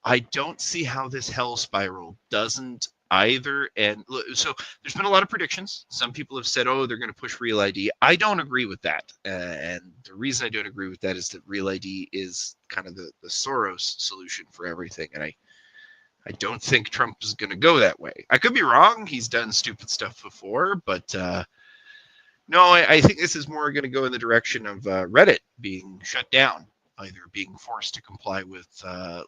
S1: I don't see how this hell spiral doesn't either. And so there's been a lot of predictions. Some people have said, oh, they're going to push Real ID. I don't agree with that. And the reason I don't agree with that is that Real ID is kind of the Soros solution for everything. And I don't think Trump is going to go that way. I could be wrong. He's done stupid stuff before, but no, I think this is more going to go in the direction of Reddit being shut down, either being forced to comply with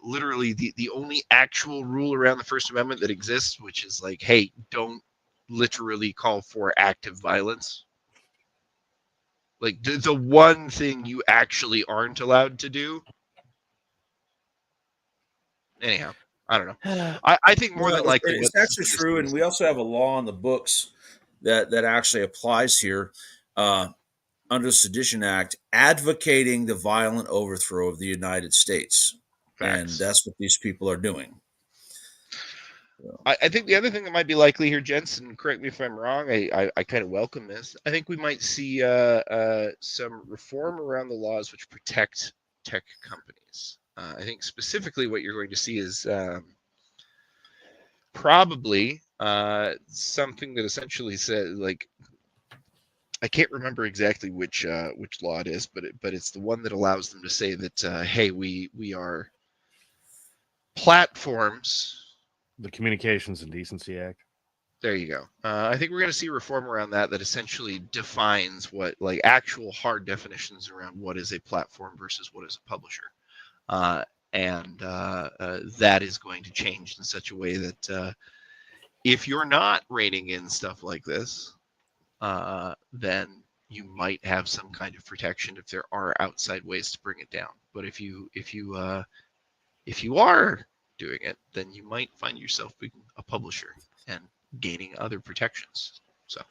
S1: literally the only actual rule around the First Amendment that exists, which is like, hey, don't literally call for active violence. Like the one thing you actually aren't allowed to do. Anyhow, I don't know. I think more than likely
S2: it's actually true, and we also have a law on the books that actually applies here under the Sedition Act, advocating the violent overthrow of the United States. Facts. And that's what these people are doing.
S1: I think the other thing that might be likely here, Jensen, correct me if I'm wrong, I kind of welcome this. I think we might see some reform around the laws which protect tech companies. I think specifically what you're going to see is probably something that essentially says, like, I can't remember exactly which law it is, but it's the one that allows them to say that hey, we are platforms.
S6: The Communications and Decency Act.
S1: There you go. I think we're going to see reform around that essentially defines what, like, actual hard definitions around what is a platform versus what is a publisher. And that is going to change in such a way that if you're not reining in stuff like this, then you might have some kind of protection if there are outside ways to bring it down. But if you are doing it, then you might find yourself being a publisher and gaining other protections. So,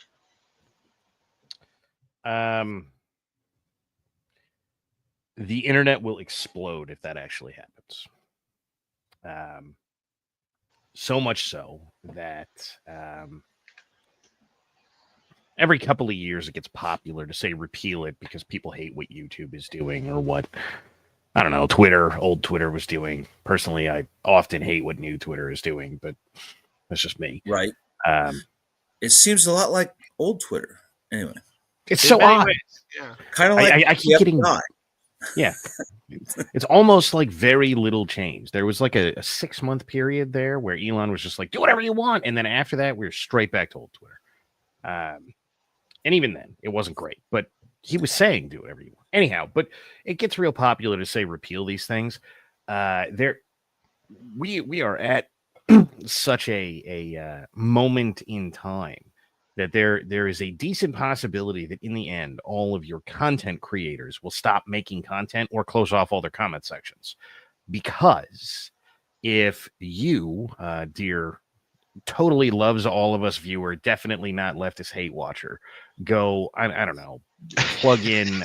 S6: the internet will explode if that actually happens. So much so that every couple of years it gets popular to say repeal it because people hate what YouTube is doing or what, I don't know, old Twitter was doing. Personally, I often hate what new Twitter is doing, but that's just me.
S2: Right. It seems a lot like old Twitter. Anyway.
S6: It's so odd.
S1: Yeah.
S2: Kind of like
S6: I keep getting... Yeah. It's almost like very little change. There was like a 6-month period there where Elon was just like, do whatever you want. And then after that, we were straight back to old Twitter. And even then, it wasn't great. But he was saying do whatever you want. Anyhow, but it gets real popular to say repeal these things. We are at such a moment in time that there is a decent possibility that in the end, all of your content creators will stop making content or close off all their comment sections. Because if you, dear, totally loves all of us viewer, definitely not leftist hate watcher, go, I don't know, plug in,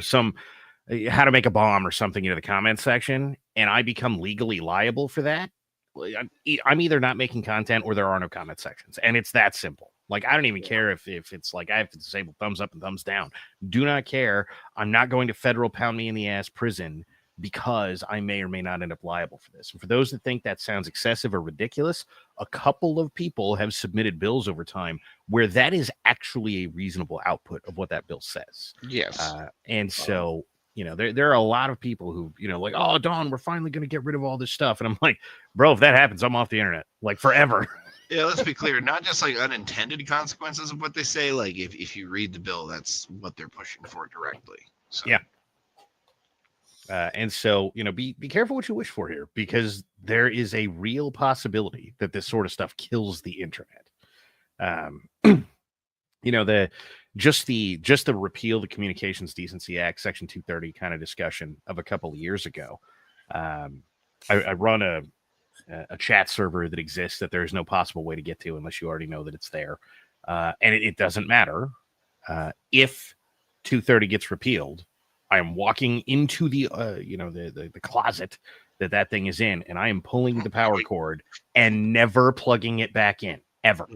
S6: some how to make a bomb or something into the comment section, and I become legally liable for that, I'm either not making content or there are no comment sections. And it's that simple. Like, I don't even care if it's like I have to disable thumbs up and thumbs down. Do not care. I'm not going to federal pound me in the ass prison because I may or may not end up liable for this. And for those that think that sounds excessive or ridiculous, a couple of people have submitted bills over time where that is actually a reasonable output of what that bill says.
S1: Yes.
S6: And so, there are a lot of people who, like, oh, Don, we're finally going to get rid of all this stuff. And I'm like, bro, if that happens, I'm off the internet, like, forever.
S1: Yeah, let's be clear. Not just like unintended consequences of what they say. Like, if you read the bill, that's what they're pushing for directly. So.
S6: Yeah. And so, be careful what you wish for here, because there is a real possibility that this sort of stuff kills the internet. Just the repeal the Communications Decency Act, Section 230 kind of discussion of a couple of years ago. I run a chat server that exists that there is no possible way to get to unless you already know that it's there. And it doesn't matter if 230 gets repealed. I am walking into the the closet that thing is in, and I am pulling the power cord and never plugging it back in ever,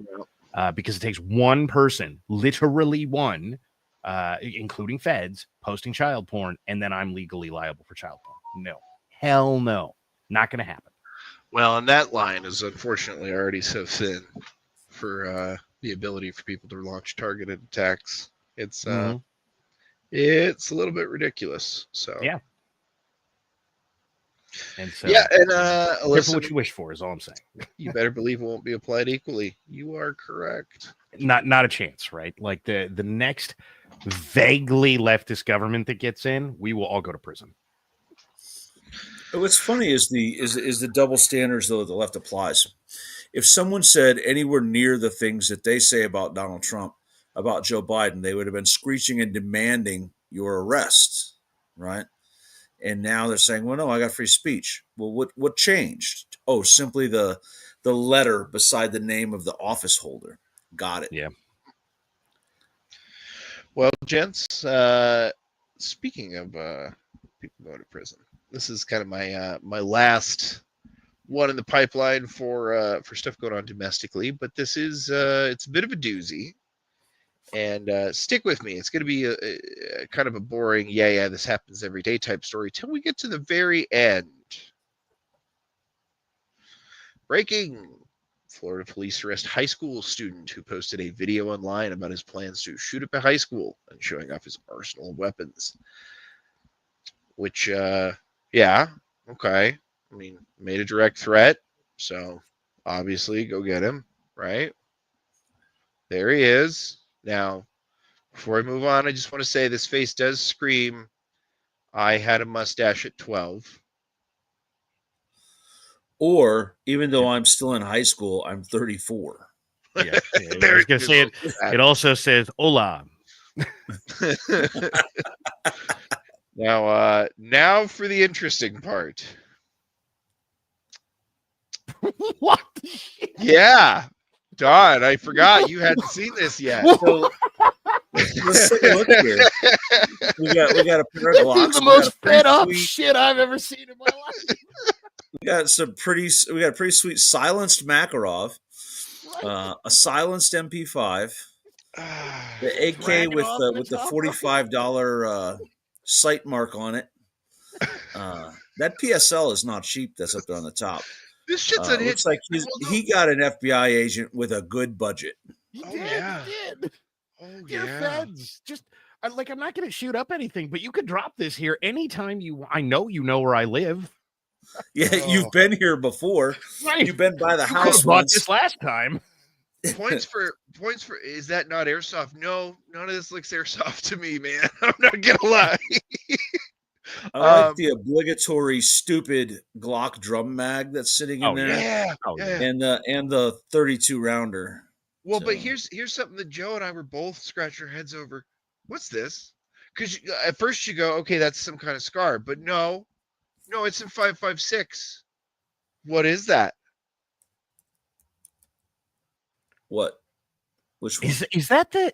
S6: because it takes one person, literally one, including feds, posting child porn, and then I'm legally liable for child porn. No, hell no, not going to happen.
S1: Well, and that line is unfortunately already so thin for the ability for people to launch targeted attacks. It's it's a little bit ridiculous. So
S6: Yeah. And so,
S1: yeah, and
S6: careful
S1: Alyssa,
S6: what you wish for is all I'm saying.
S1: you better believe it won't be applied equally. You are correct.
S6: Not a chance, right? Like the next vaguely leftist government that gets in, we will all go to prison.
S2: What's funny is the double standards though the left applies. If someone said anywhere near the things that they say about Donald Trump, about Joe Biden, they would have been screeching and demanding your arrest, right? And now they're saying, "Well, no, I got free speech." Well, what changed? Oh, simply the letter beside the name of the office holder. Got it.
S6: Yeah.
S1: Well, gents, speaking of people going to prison, this is kind of my last one in the pipeline for stuff going on domestically. But this is it's a bit of a doozy, and stick with me. It's going to be a kind of a boring, yeah, this happens every day type story till we get to the very end. Breaking. Florida police arrest high school student who posted a video online about his plans to shoot up a high school and showing off his arsenal of weapons. Which, yeah, okay. I mean, made a direct threat, so obviously go get him, right? There he is. Now, before I move on, I just want to say this face does scream, I had a mustache at 12.
S2: Or even though I'm still in high school, I'm 34.
S6: Yeah. I was going to say it. It also says hola.
S1: Now for the interesting part.
S6: What?
S1: Yeah. Don, I forgot you hadn't seen this yet.
S2: So let's take a look here. We got a pair of
S6: This
S2: Glocks.
S6: is the
S2: We got
S6: most
S2: a pretty
S6: fed up
S2: sweet-
S6: shit I've ever seen in my life.
S2: We got a pretty sweet silenced Makarov, a silenced MP5, the AK
S6: Dragging
S2: with
S6: off
S2: the
S6: the
S2: with the
S6: top
S2: $45 sight mark on it. That PSL is not cheap. That's up there on the top.
S1: This shit's unhinged.
S2: Looks like he got an FBI agent with a good budget.
S6: He
S1: Oh,
S6: did.
S1: yeah.
S6: He did.
S1: Oh,
S6: Dear
S1: yeah.
S6: feds, just I'm not going to shoot up anything, but you could drop this here anytime you. I know you know where I live.
S2: Yeah,
S1: Oh.
S2: you've been here before.
S6: Right.
S2: You've been by the
S6: You could
S2: house
S6: have bought
S2: once.
S6: this last time.
S1: Points for is that not airsoft? No, none of this looks airsoft to me, man. I'm not gonna lie.
S2: I like the obligatory stupid Glock drum mag that's sitting in
S6: Oh,
S2: there,
S1: Yeah.
S6: Oh,
S1: yeah.
S2: and the 32 rounder.
S1: Well, but
S2: So-
S1: here's something that Joe and I were both scratching our heads over. What's this? Because at first you go, okay, that's some kind of scar, but no, it's in 5.56. What is that?
S2: What? Which one?
S6: Is that the?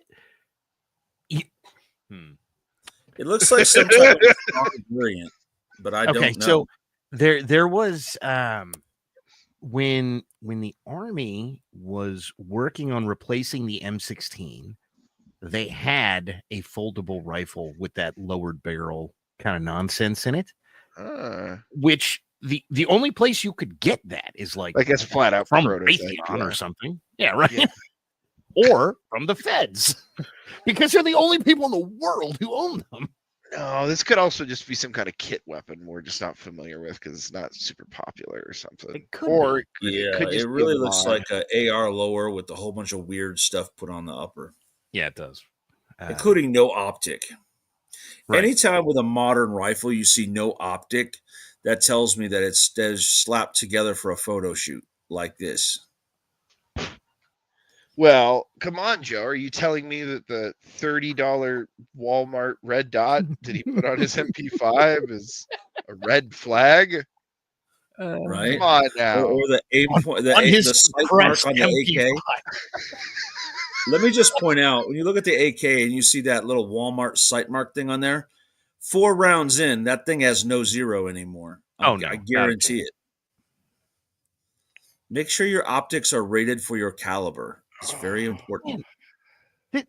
S2: It looks like some type of Glock variant, but I
S6: Okay,
S2: don't know.
S6: so there was when the Army was working on replacing the M16, they had a foldable rifle with that lowered barrel kind of nonsense in it, which the only place you could get that is like
S1: it's flat out
S6: from
S1: prototype,
S6: Raytheon
S1: yeah.
S6: or something. Yeah, right.
S1: Yeah.
S6: Or from the feds, because they're the only people in the world who own them.
S1: No, this could also just be some kind of kit weapon we're just not familiar with because it's not super popular or something.
S6: It could
S1: Or
S2: yeah,
S1: could just
S2: it
S1: be
S2: really
S1: a
S2: looks
S1: mod.
S2: like a AR lower with a whole bunch of weird stuff put on the upper,
S6: Yeah, it does.
S2: including no optic.
S6: Right.
S2: Anytime with a modern rifle you see no optic, that tells me that it's slapped together for a photo shoot like this.
S1: Well, come on, Joe. Are you telling me that the $30 Walmart red dot that he put on his MP5 is a red flag?
S2: Right?
S1: Come on now.
S2: Or the aim point, the sight mark on the AK. Let me just point out, when you look at the AK and you see that little Walmart sight mark thing on there, 4 rounds in, that thing has no zero anymore.
S6: Oh, no,
S2: I
S6: not a
S2: guarantee it. Make sure your optics are rated for your caliber. It's very important.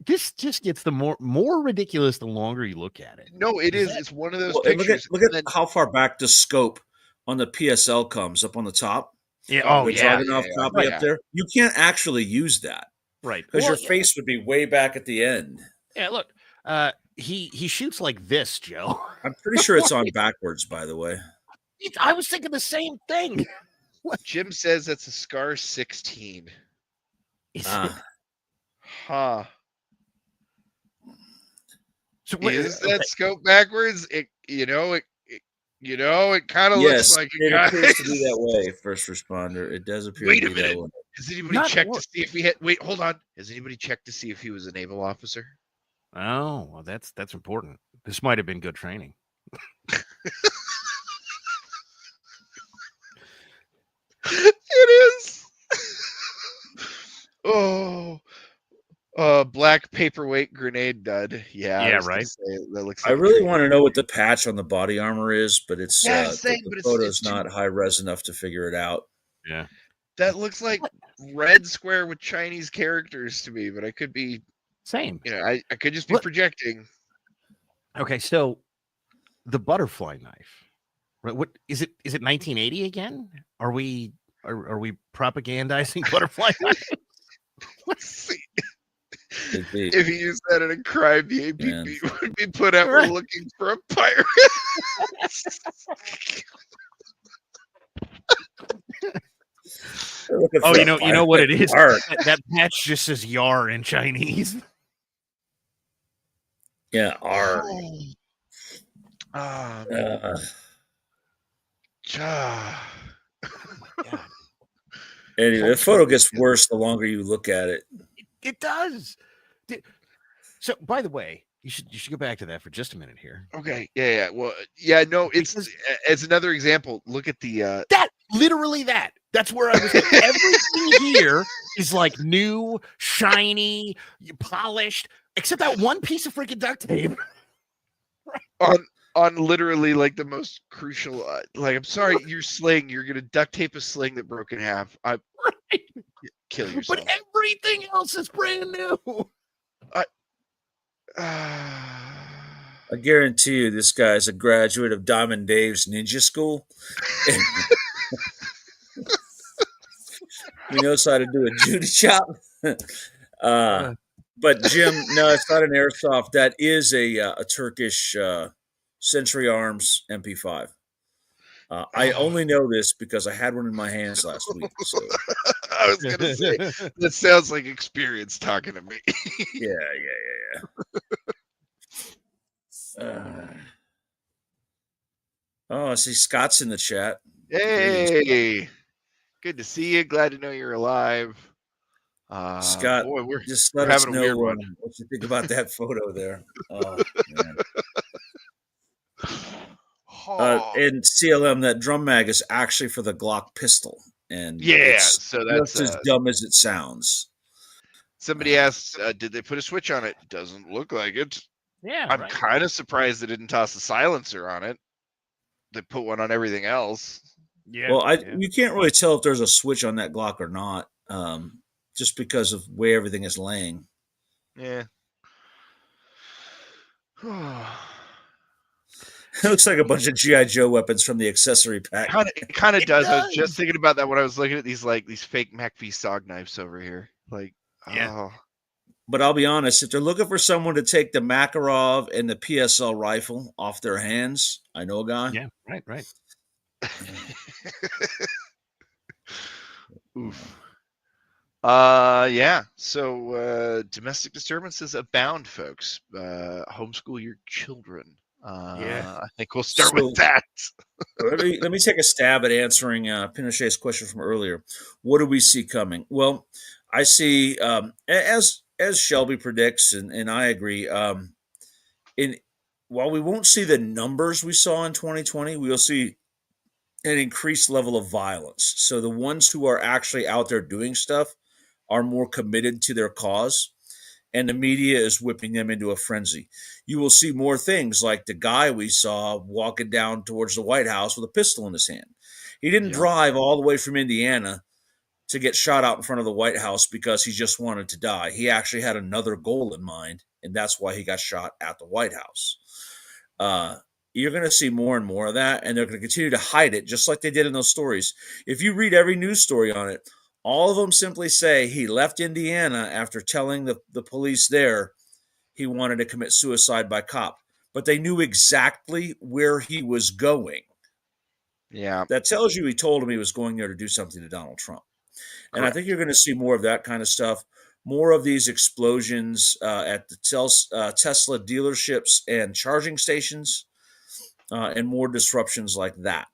S6: This just gets the more ridiculous the longer you look at it.
S1: No, it is. It's one of those
S2: Well,
S1: pictures.
S2: look at how far back the scope on the PSL comes up on the top.
S6: Yeah.
S1: Oh,
S2: the
S6: yeah.
S2: Dragunov
S1: yeah,
S2: copy
S1: yeah.
S2: up there. You can't actually use that
S6: Right.
S2: because
S6: Well,
S2: your face would be way back at the end.
S6: Yeah. Look, he shoots like this, Joe.
S2: I'm pretty sure it's on backwards, by the way.
S6: I was thinking the same thing.
S1: Jim says that's a Scar 16.
S2: Ah,
S1: Huh.
S6: So
S1: Is that scope backwards? It kind of
S2: yes,
S1: looks like
S2: it
S1: it.
S2: appears to be that way. First responder, it does appear
S1: Wait
S2: to
S1: a
S2: be that
S1: minute.
S2: way.
S1: Has anybody
S6: Not
S1: checked
S6: what?
S1: to see if he had? Wait, hold on. Has anybody checked to see if he was a naval officer?
S6: Oh, well, that's important. This might have been good training.
S1: It is. Oh, black paperweight grenade dud. Yeah,
S6: Yeah,
S1: I was gonna
S6: right.
S1: say, that looks.
S2: I
S1: Like a
S2: really
S1: training.
S2: want to know what the patch on the body armor is, but it's
S1: Yeah, same,
S2: the
S1: but
S2: photo's
S1: it's too.
S2: not high res enough to figure it out.
S6: Yeah.
S1: That looks like red square with Chinese characters to me, but I could be.
S6: Same.
S1: I could just be
S6: What-
S1: projecting.
S6: Okay, so the butterfly knife. Right? What is it? Is it 1980 again? Are we propagandizing butterfly knife?
S1: Let's see.
S2: Could be.
S1: If he used that in a crime, the APB
S2: Man.
S1: would be put out.
S6: Right.
S1: We're looking for a pirate.
S6: Oh, you know what it is?
S2: Art.
S6: That patch just says "yar" in Chinese.
S2: Yeah, R.
S1: Ah,
S2: Anyway, the photo gets worse the longer you look at it.
S6: It does. So, by the way, you should go back to that for just a minute here.
S1: Okay. Yeah. Well, yeah. No, it's
S6: Because-
S1: as another example. Look at the.
S6: Literally that. That's where I was. Everything here is like new, shiny, polished, except that one piece of freaking duct tape.
S1: on literally like the most crucial. Like, I'm sorry, your sling. You're gonna duct tape a sling that broke in half. Kill yourself.
S6: But everything else is brand new.
S2: I guarantee you this guy's a graduate of Diamond Dave's Ninja School. He knows how to do a Judy chop. But Jim, no, it's not an airsoft. That is a Turkish Century Arms MP5. I only know this because I had one in my hands last week. So.
S1: I was gonna say that sounds like experience talking to me.
S2: Yeah. I see Scott's in the chat.
S1: Hey, good to see you. Glad to know you're alive.
S2: Scott,
S1: boy, we're
S2: just let
S1: we're
S2: us
S1: having a
S2: know
S1: weird one.
S2: what you think about that photo there. Oh, man. In CLM, that drum mag is actually for the Glock pistol, and
S1: Yeah,
S2: it's
S1: so that's
S2: just as dumb as it sounds.
S1: somebody asked, did they put a switch on it? Doesn't look like it.
S6: Yeah,
S1: I'm
S6: right.
S1: kind of surprised they didn't toss a silencer on it. They put one on everything else.
S6: Yeah.
S2: Well, you can't really tell if there's a switch on that Glock or not, just because of where everything is laying.
S1: Yeah.
S2: It looks like a bunch of GI Joe weapons from the accessory pack.
S1: It kind of
S6: It
S1: does. I was
S6: does.
S1: just thinking about that when I was looking at these fake MacV SOG knives over here. Like,
S6: Yeah.
S1: oh.
S2: But I'll be honest, if they're looking for someone to take the Makarov and the PSL rifle off their hands, I know a guy.
S6: Yeah, right.
S1: Oof. Yeah. So domestic disturbances abound, folks. Homeschool your children.
S6: Yeah.
S1: I think we'll start
S2: So-
S1: with that.
S2: Let me take a stab at answering Pinochet's question from earlier. What do we see coming? Well, I see, as Shelby predicts, and I agree, while we won't see the numbers we saw in 2020, we'll see an increased level of violence. So the ones who are actually out there doing stuff are more committed to their cause, and the media is whipping them into a frenzy. You will see more things like the guy we saw walking down towards the White House with a pistol in his hand. He didn't drive all the way from Indiana to get shot out in front of the White House because he just wanted to die. He actually had another goal in mind, and that's why he got shot at the White House. you're going to see more and more of that, and they're going to continue to hide it, just like they did in those stories. If you read every news story on it, all of them simply say he left Indiana after telling the police there he wanted to commit suicide by cop. But they knew exactly where he was going.
S1: Yeah.
S2: That tells you he told him he was going there to do something to Donald Trump. And I think you're going to see more of that kind of stuff, more of these explosions at the Tesla dealerships and charging stations, and more disruptions like that.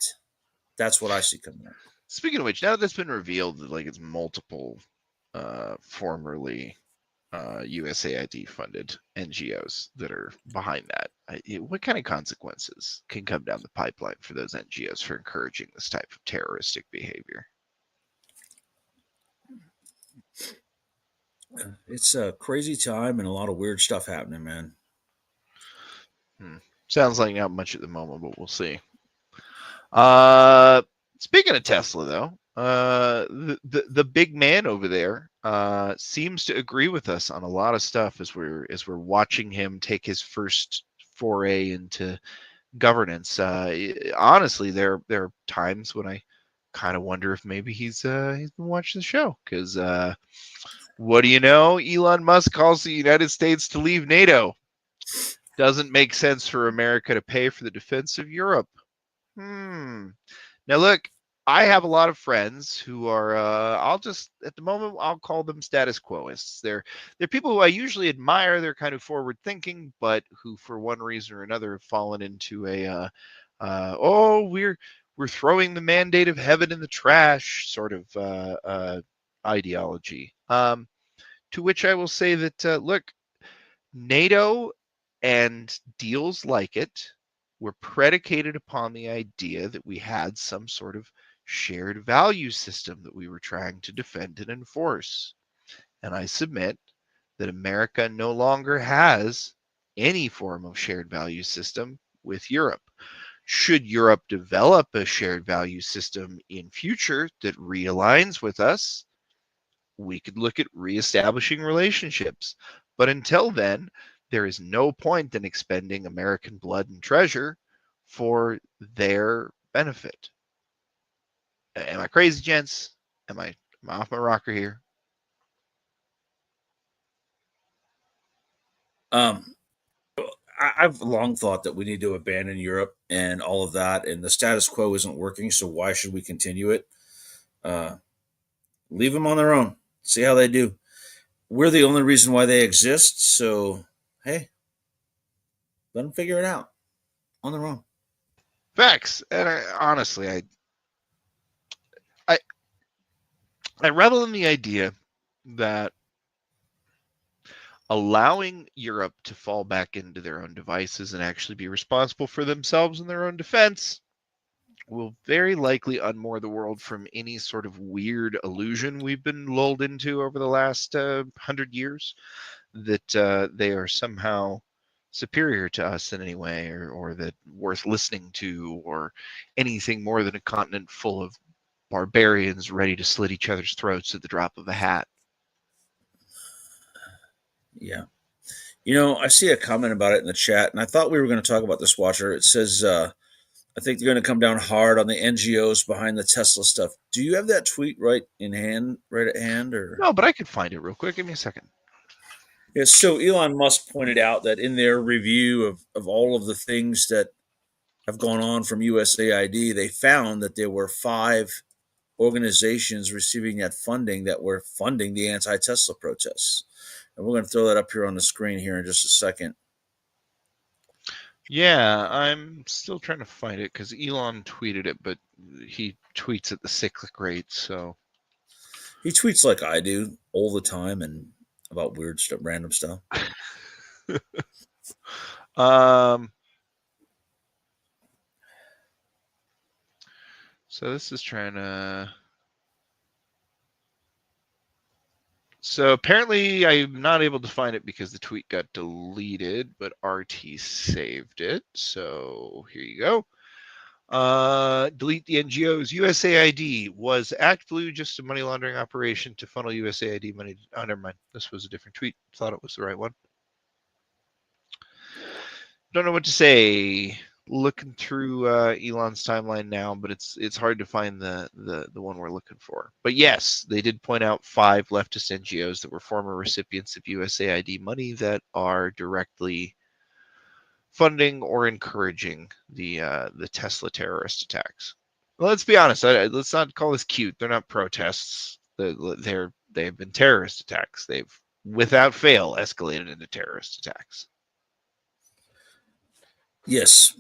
S2: That's what I see coming up.
S1: Speaking of which, now that it's been revealed that like it's multiple formerly USAID funded NGOs that are behind that, what kind of consequences can come down the pipeline for those NGOs for encouraging this type of terroristic behavior?
S2: It's a crazy time and a lot of weird stuff happening, man.
S1: Sounds like not much at the moment, but we'll see. Speaking of Tesla, though, the big man over there seems to agree with us on a lot of stuff as we're watching him take his first foray into governance. Honestly, there are times when I kind of wonder if maybe he's been watching the show, because what do you know? Elon Musk calls the United States to leave NATO. Doesn't make sense for America to pay for the defense of Europe. Now, look, I have a lot of friends who are, at the moment, I'll call them status quoists. They're people who I usually admire. They're kind of forward thinking, but who, for one reason or another, have fallen into a, we're throwing the mandate of heaven in the trash sort of ideology. To which I will say that, look, NATO and deals like it were predicated upon the idea that we had some sort of shared value system that we were trying to defend and enforce. And I submit that America no longer has any form of shared value system with Europe. Should Europe develop a shared value system in future that realigns with us, we could look at reestablishing relationships. But until then, there is no point in expending American blood and treasure for their benefit. Am I crazy, gents? Am I off my rocker here?
S2: I've long thought that we need to abandon Europe and all of that, and the status quo isn't working, so why should we continue it? Leave them on their own. See how they do. We're the only reason why they exist, so hey, let them figure it out on their own.
S1: Facts. And honestly, I revel in the idea that allowing Europe to fall back into their own devices and actually be responsible for themselves and their own defense will very likely unmoor the world from any sort of weird illusion we've been lulled into over the last 100 years, that they are somehow superior to us in any way, or that worth listening to, or anything more than a continent full of barbarians ready to slit each other's throats at the drop of a hat.
S2: Yeah. I see a comment about it in the chat, and I thought we were going to talk about this, Watcher. It says, I think they're going to come down hard on the NGOs behind the Tesla stuff. Do you have that tweet right at hand? Or
S1: no, but I could find it real quick. Give me a second.
S2: Yeah, so Elon Musk pointed out that in their review of all of the things that have gone on from USAID, they found that there were 5 organizations receiving that funding that were funding the anti-Tesla protests. And we're going to throw that up here on the screen here in just a second.
S1: Yeah, I'm still trying to find it because Elon tweeted it, but he tweets at the cyclic rate, so.
S2: He tweets like I do all the time and about weird stuff, random stuff.
S1: So this is trying to. So apparently I'm not able to find it because the tweet got deleted, but RT saved it. So here you go. Delete the NGOs. USAID was ActBlue just a money laundering operation to funnel USAID money. Oh, never mind. This was a different tweet. Thought it was the right one. Don't know what to say. looking through Elon's timeline now, but it's hard to find the one we're looking for. But yes, they did point out 5 leftist NGOs that were former recipients of USAID money that are directly funding or encouraging the Tesla terrorist attacks. Well, let's be honest. Let's not call this cute. They're not protests. They've been terrorist attacks. They've, without fail, escalated into terrorist attacks.
S2: Yes.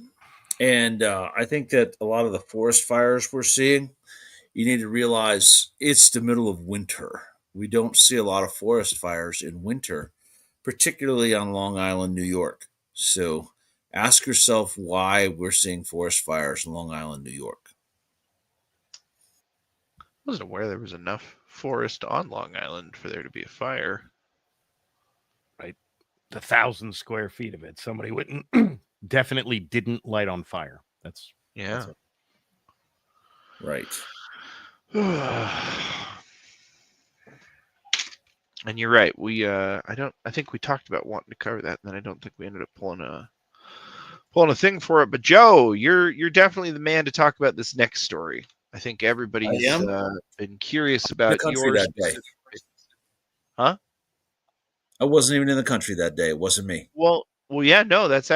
S2: And I think that a lot of the forest fires we're seeing, you need to realize it's the middle of winter. We don't see a lot of forest fires in winter, particularly on Long Island, New York. So ask yourself why we're seeing forest fires in Long Island, New York.
S1: I wasn't aware there was enough forest on Long Island for there to be a fire.
S6: Right. The 1,000 square feet of it. Somebody wouldn't definitely didn't light on fire. That's
S1: Yeah.
S2: Right.
S1: And you're right. I think we talked about wanting to cover that, and then I don't think we ended up pulling a thing for it. But Joe, you're definitely the man to talk about this next story. I think everybody's been curious about yours. Huh?
S2: I wasn't even in the country that day. It wasn't me.
S1: Well, yeah, no, that's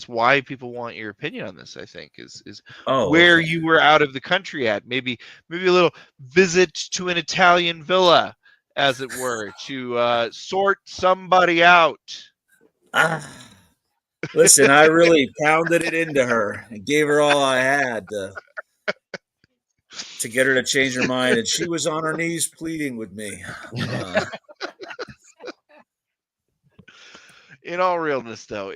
S1: why people want your opinion on this. I think is where you were out of the country at. Maybe a little visit to an Italian villa, as it were, to sort somebody out.
S2: Listen, I really pounded it into her and gave her all I had to get her to change her mind, and she was on her knees pleading with me.
S1: In all realness, though,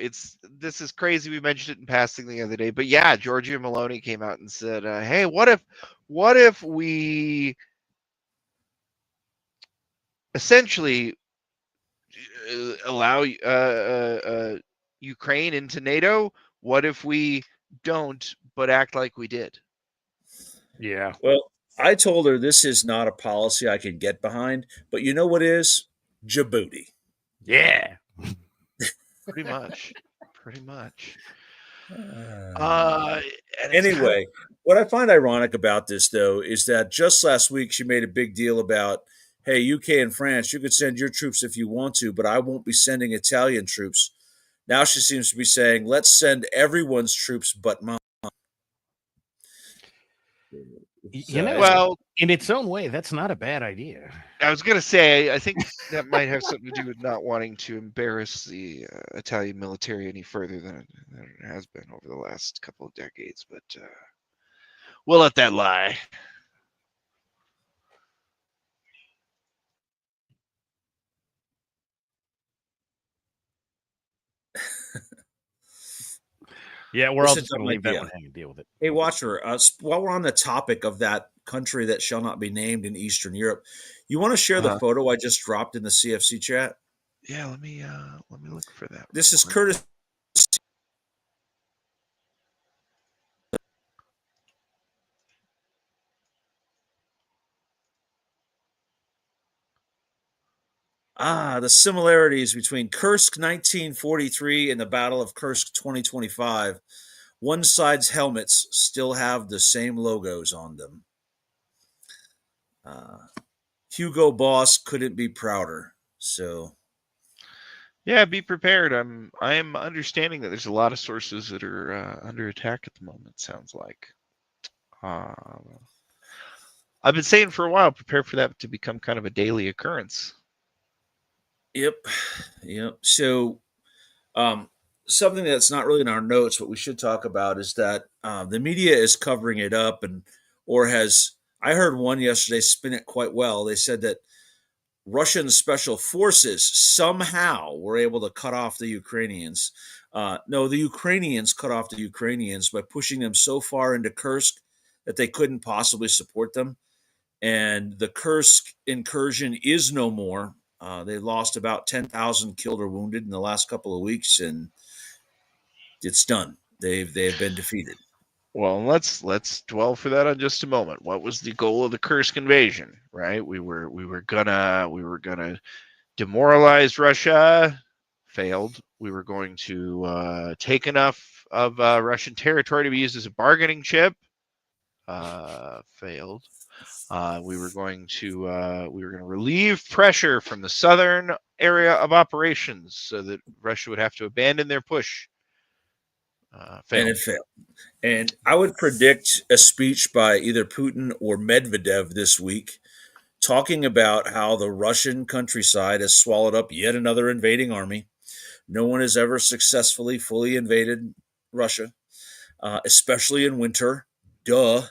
S1: this is crazy. We mentioned it in passing the other day, but yeah, Giorgia Meloni came out and said, "Hey, what if we essentially allow Ukraine into NATO? What if we don't, but act like we did?"
S6: Yeah.
S2: Well, I told her this is not a policy I can get behind, but you know what is? Djibouti.
S6: Yeah.
S1: Pretty much.
S2: Anyway, what I find ironic about this, though, is that just last week she made a big deal about, hey, UK and France, you could send your troops if you want to, but I won't be sending Italian troops. Now she seems to be saying, let's send everyone's troops but mine.
S1: Well,
S6: in its own way, that's not a bad idea.
S1: I was going to say, I think that might have something to do with not wanting to embarrass the Italian military any further than it has been over the last couple of decades, but we'll let that lie.
S6: Yeah, we're all just going to leave that one hanging and deal with it.
S2: Hey, Watcher, while we're on the topic of that country that shall not be named in Eastern Europe, you want to share the photo I just dropped in the CFC chat?
S1: Yeah, let me look for that.
S2: This is Curtis. The similarities between Kursk 1943 and the Battle of Kursk 2025. One side's helmets still have the same logos on them. Hugo Boss couldn't be prouder. So,
S1: yeah, be prepared. I'm understanding that there's a lot of sources that are under attack at the moment. Sounds like. I've been saying for a while, prepare for that to become kind of a daily occurrence.
S2: Yep. So, something that's not really in our notes, but we should talk about is that the media is covering it up, I heard one yesterday spin it quite well. They said that Russian special forces somehow were able to cut off the Ukrainians. No, the Ukrainians cut off the Ukrainians by pushing them so far into Kursk that they couldn't possibly support them. And the Kursk incursion is no more. They lost about 10,000 killed or wounded in the last couple of weeks, and it's done. They've been defeated.
S1: Well, let's dwell for that on just a moment. What was the goal of the Kursk invasion? Right, we were gonna demoralize Russia, failed. We were going to take enough of Russian territory to be used as a bargaining chip. Failed. We were going to relieve pressure from the southern area of operations so that Russia would have to abandon their push.
S2: And
S1: Failed.
S2: it failed. And I would predict a speech by either Putin or Medvedev this week talking about how the Russian countryside has swallowed up yet another invading army. No one has ever successfully fully invaded Russia, especially in winter. Duh.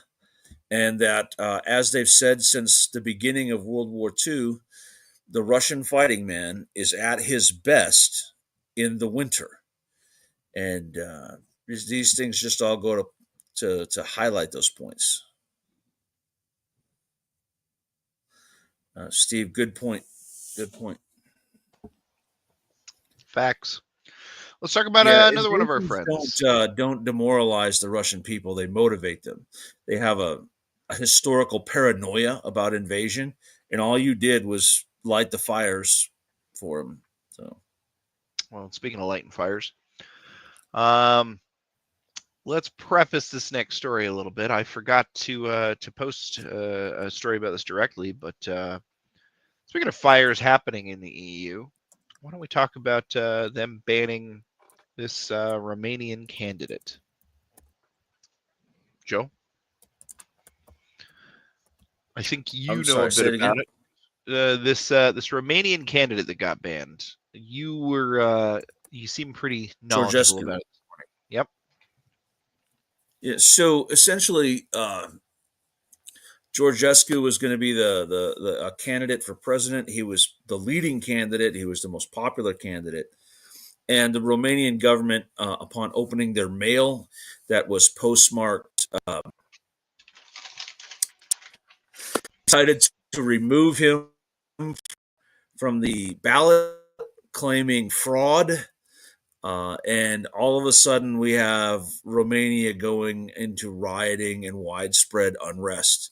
S2: And that, as they've said since the beginning of World War II, the Russian fighting man is at his best in the winter. And these things just all go to highlight those points. Steve, good point. Good point.
S1: Facts. Let's talk about another one of our friends.
S2: Don't demoralize the Russian people. They motivate them. They have a historical paranoia about invasion, and all you did was light the fires for them. So,
S1: well, speaking of lighting fires, let's preface this next story a little bit. I forgot to post a story about this directly, but speaking of fires happening in the EU, why don't we talk about them banning this Romanian candidate? Joe? I think you know a bit about it. This Romanian candidate that got banned. You seem pretty knowledgeable about it this morning. Yep.
S2: Yeah. So essentially, Georgescu was going to be the candidate for president. He was the leading candidate. He was the most popular candidate. And the Romanian government, upon opening their mail that was postmarked, decided to remove him from the ballot, claiming fraud. And all of a sudden, we have Romania going into rioting and widespread unrest.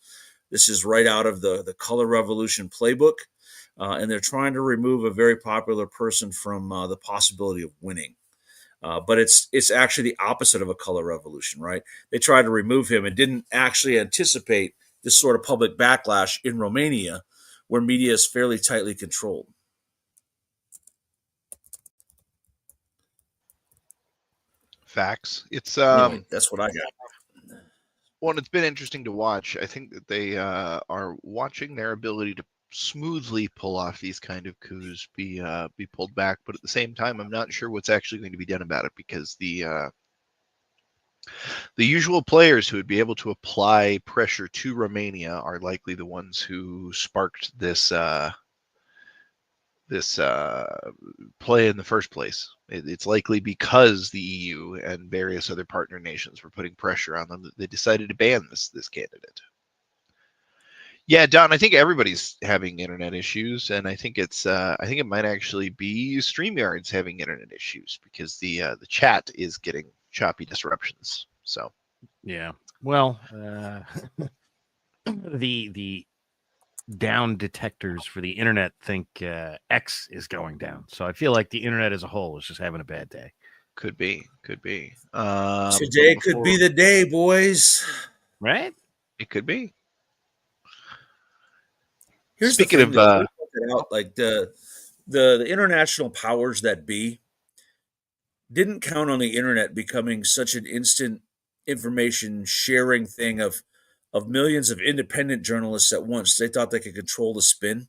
S2: This is right out of the Color Revolution playbook. And they're trying to remove a very popular person from the possibility of winning. But it's actually the opposite of a color revolution, right? They tried to remove him and didn't actually anticipate this sort of public backlash in Romania, where media is fairly tightly controlled.
S1: Facts. It's
S2: anyway, that's what I got.
S1: Well, it's been interesting to watch. I think that they are watching their ability to smoothly pull off these kind of coups be pulled back, but at the same time, I'm not sure what's actually going to be done about it, because the usual players who would be able to apply pressure to Romania are likely the ones who sparked this play in the first place. It's likely because the EU and various other partner nations were putting pressure on them that they decided to ban this candidate. Yeah, Don, I think everybody's having internet issues, and I think it might actually be StreamYard's having internet issues, because the chat is getting choppy disruptions. So,
S6: yeah. Well, the down detectors for the internet think X is going down. So I feel like the internet as a whole is just having a bad day.
S1: Could be.
S2: Today could be the day, boys.
S6: Right?
S1: It could be.
S2: Here's
S1: Speaking
S2: the thing,
S1: of
S2: like the international powers that be didn't count on the internet becoming such an instant information sharing thing of millions of independent journalists at once. They thought they could control the spin.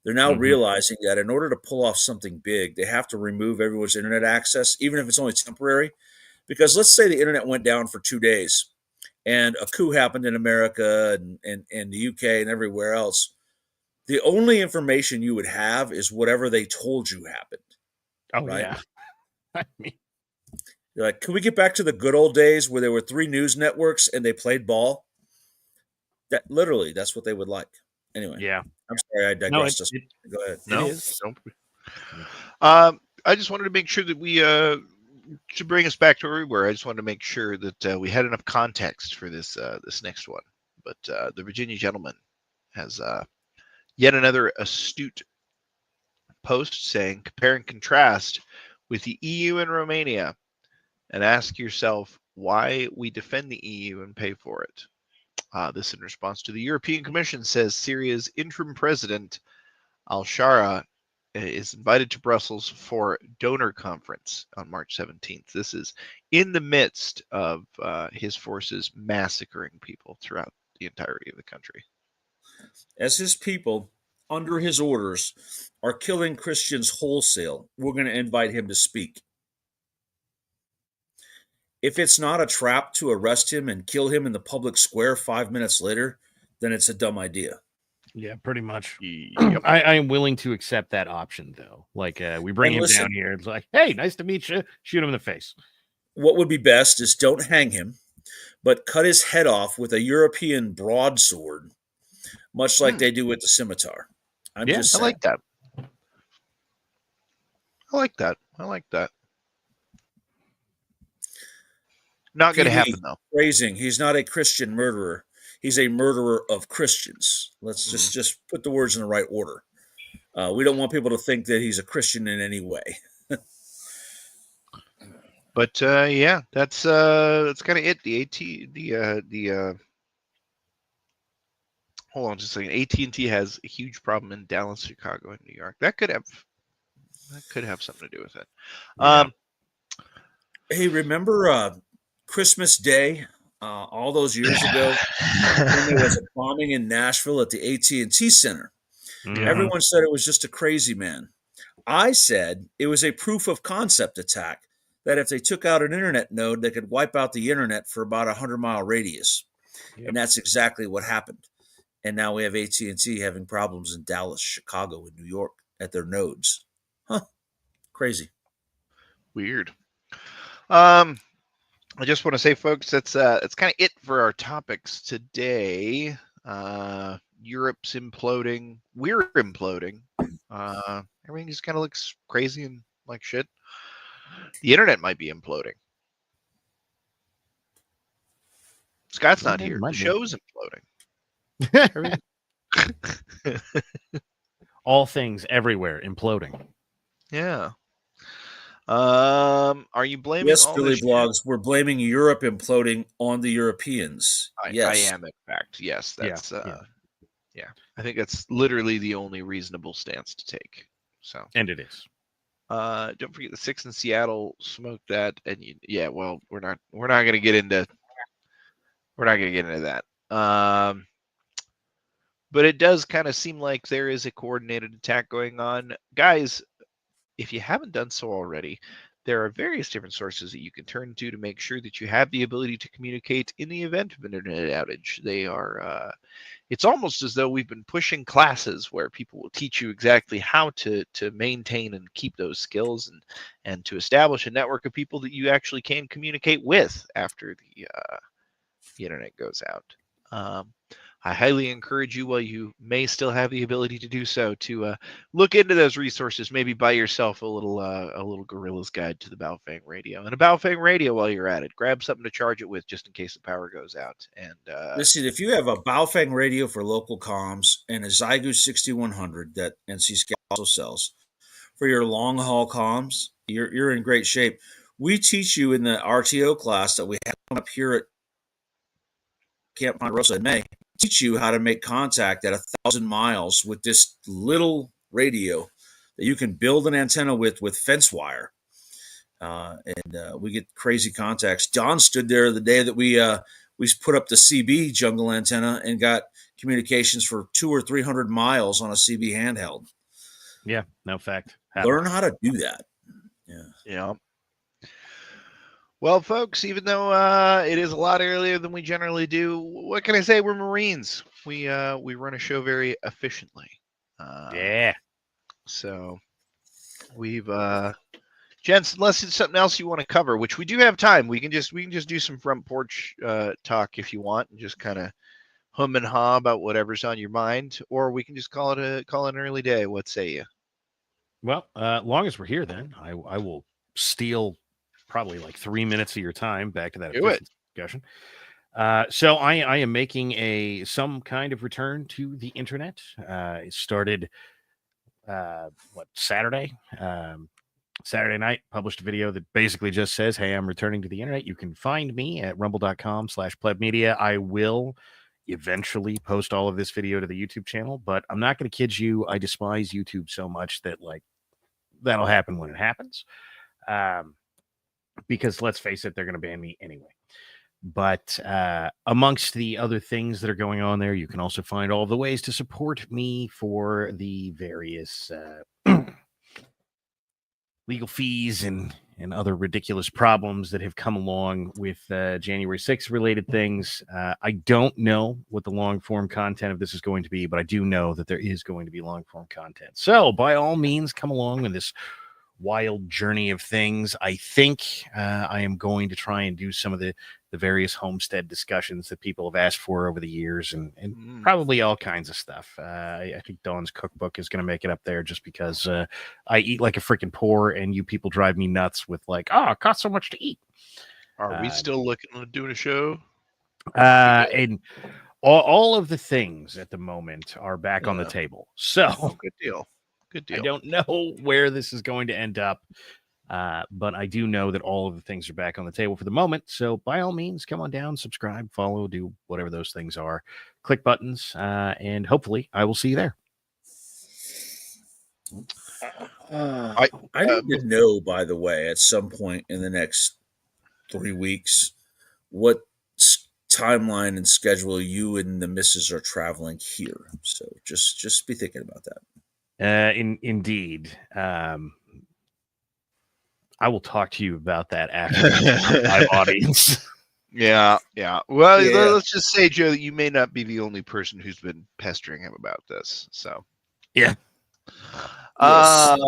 S2: They're now realizing that in order to pull off something big, they have to remove everyone's internet access, even if it's only temporary. Because let's say the internet went down for 2 days and a coup happened in America and the UK and everywhere else. The only information you would have is whatever they told you happened.
S6: Oh,
S2: right?
S6: Yeah. I mean,
S2: You're like, can we get back to the good old days where there were 3 news networks and they played ball? That's what they would like. Anyway.
S6: yeah.
S2: I'm sorry, I digressed. Go ahead.
S1: No,
S6: It is.
S1: I just wanted to make sure that we to bring us back to where we were. I just wanted to make sure that we had enough context for this next one. But the Virginia gentleman has yet another astute post saying, compare and contrast with the EU and Romania and ask yourself why we defend the EU and pay for it. This in response to the European Commission says Syria's interim president al-Shara is invited to Brussels for donor conference on March 17th. This is in the midst of his forces massacring people throughout the entirety of the country.
S2: As his people, under his orders, are killing Christians wholesale, we're going to invite him to speak. If it's not a trap to arrest him and kill him in the public square 5 minutes later, then it's a dumb idea.
S6: Yeah, pretty much.
S1: Yep.
S6: I am willing to accept that option, though. Like, we bring
S2: And
S6: him
S2: listen-
S6: down here. It's like, hey, nice to meet you. Shoot him in the face.
S2: What would be best is don't hang him, but cut his head off with a European broadsword, much like they do with the scimitar. I'm
S6: Yeah,
S2: just
S1: I
S2: saying.
S1: like that. I like that. I like that. Not going to
S2: PV,
S1: happen, though.
S2: Phrasing, he's not a Christian murderer. He's a murderer of Christians. Let's just put the words in the right order. We don't want people to think that he's a Christian in any way.
S1: But yeah, that's kind of it. Hold on just a second. AT&T has a huge problem in Dallas, Chicago, and New York. That could have something to do with it.
S2: Hey, remember Christmas Day all those years ago when there was a bombing in Nashville at the AT&T Center?
S6: Mhm.
S2: Everyone said it was just a crazy man. I said it was a proof of concept attack, that if they took out an internet node, they could wipe out the internet for about a 100-mile radius.
S6: Yep.
S2: And that's exactly what happened. And now we have AT&T having problems in Dallas, Chicago, and New York at their nodes. Huh. Crazy.
S1: Weird. I just want to say, folks, that's kind of it for our topics today. Europe's imploding. We're imploding. Everything just kind of looks crazy and like shit. The internet might be imploding. Scott's not
S6: Yeah, it
S1: here. The
S6: might be.
S1: show's imploding.
S6: All things everywhere imploding.
S1: Yeah. Are you blaming
S2: Yes,
S1: all
S2: Billy
S1: this shit?
S2: Blogs, we're blaming Europe imploding on the Europeans.
S1: I
S2: Yes.
S1: am, in fact. Yes,
S6: Yeah,
S1: that's
S6: yeah.
S1: yeah. I think that's literally the only reasonable stance to take. So
S6: And it is.
S1: don't forget the 6 in Seattle smoked that, and yeah, well, we're not gonna get into that. But it does kind of seem like there is a coordinated attack going on, guys. If you haven't done so already, there are various different sources that you can turn to make sure that you have the ability to communicate in the event of an internet outage. They are, it's almost as though we've been pushing classes where people will teach you exactly how to maintain and keep those skills and to establish a network of people that you actually can communicate with after the internet goes out. I highly encourage you, while you may still have the ability to do so, to look into those resources. Maybe buy yourself a little Gorilla's Guide to the Baofeng Radio, and a Baofeng Radio while you're at it. Grab something to charge it with, just in case the power goes out. And
S2: Listen, if you have a Baofeng radio for local comms and a Zygoos 6100 that NC Scout also sells for your long haul comms, you're in great shape. We teach you in the RTO class that we have up here at Camp Ponderosa in May. Teach you how to make contact at 1,000 miles with this little radio that you can build an antenna with fence wire, and we get crazy contacts. Don stood there the day that we put up the CB jungle antenna and got communications for 200 or 300 miles on a CB handheld.
S6: Yeah, no fact.
S2: Learn how to do that.
S1: Yeah. Well, folks, even though it is a lot earlier than we generally do, what can I say? We're Marines. We run a show very efficiently.
S6: Yeah.
S1: So we've gents, unless it's something else you want to cover, which we do have time, we can just do some front porch talk if you want, and just kind of hum and haw about whatever's on your mind, or we can just call it an early day. What say you?
S6: Well, long as we're here, then I will steal probably like 3 minutes of your time back to that
S1: Do it.
S6: discussion. So I am making some kind of return to the internet. It started Saturday. Saturday night, published a video that basically just says, hey, I'm returning to the internet. You can find me at rumble.com/plebmedia. I will eventually post all of this video to the YouTube channel, but I'm not going to kid you. I despise YouTube so much that that'll happen when it happens. Because let's face it, they're going to ban me anyway. But amongst the other things that are going on there, you can also find all of the ways to support me for the various legal fees and other ridiculous problems that have come along with January 6th related things. I don't know what the long form content of this is going to be, but I do know that there is going to be long form content. So by all means, come along in this wild journey of things. I think I am going to try and do some of the various homestead discussions that people have asked for over the years, and probably all kinds of stuff. I think Dawn's cookbook is going to make it up there just because I eat like a freaking poor, and you people drive me nuts with it costs so much to eat.
S1: Are we still looking at doing a show?
S6: And all of the things at the moment are back on the table. So
S1: good deal. Good deal.
S6: I don't know where this is going to end up. But I do know that all of the things are back on the table for the moment. So by all means, come on down, subscribe, follow, do whatever those things are. Click buttons, and hopefully I will see you there.
S2: I need to know, by the way, at some point in the next 3 weeks, what timeline and schedule you and the missus are traveling here. So just be thinking about that.
S6: Indeed. I will talk to you about that after the live audience.
S1: Yeah. Well, let's just say, Joe, that you may not be the only person who's been pestering him about this. So,
S6: yeah.
S1: Yes.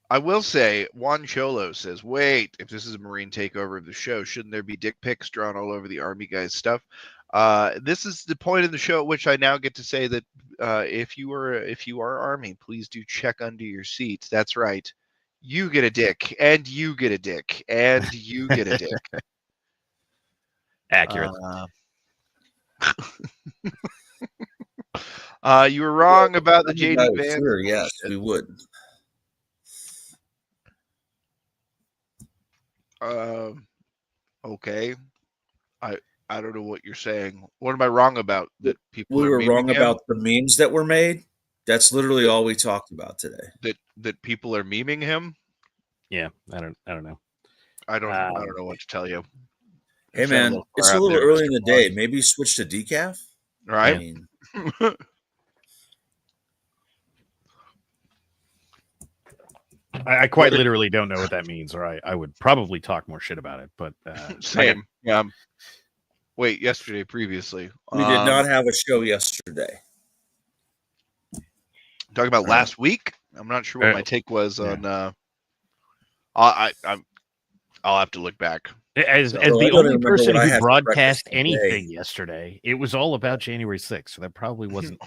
S1: I will say, Juan Cholo says, wait, if this is a Marine takeover of the show, shouldn't there be dick pics drawn all over the Army guys' stuff? This is the point in the show at which I now get to say that if you are Army, please do check under your seats. That's right. You get a dick, and you get a dick, and you get a dick.
S6: Accurate.
S1: You were wrong about the JD Vance.
S2: Sure, yes, we would.
S1: Okay. I don't know what you're saying. What am I wrong about? That people
S2: we
S1: are
S2: were wrong
S1: him?
S2: About the memes that were made. That's literally all we talked about today.
S1: That people are memeing him.
S6: Yeah, I don't know.
S1: I don't know what to tell you.
S2: Hey man, it's a little early in the day. Maybe switch to decaf.
S1: Right.
S6: I quite literally don't know what that means, or I would probably talk more shit about it. But
S1: same. Yeah. Wait, yesterday, previously.
S2: We did not have a show yesterday.
S1: Talking about last week? I'm not sure what my take was on. I'll have to look back.
S6: As the only person who broadcast anything yesterday, it was all about January 6th, so that probably wasn't.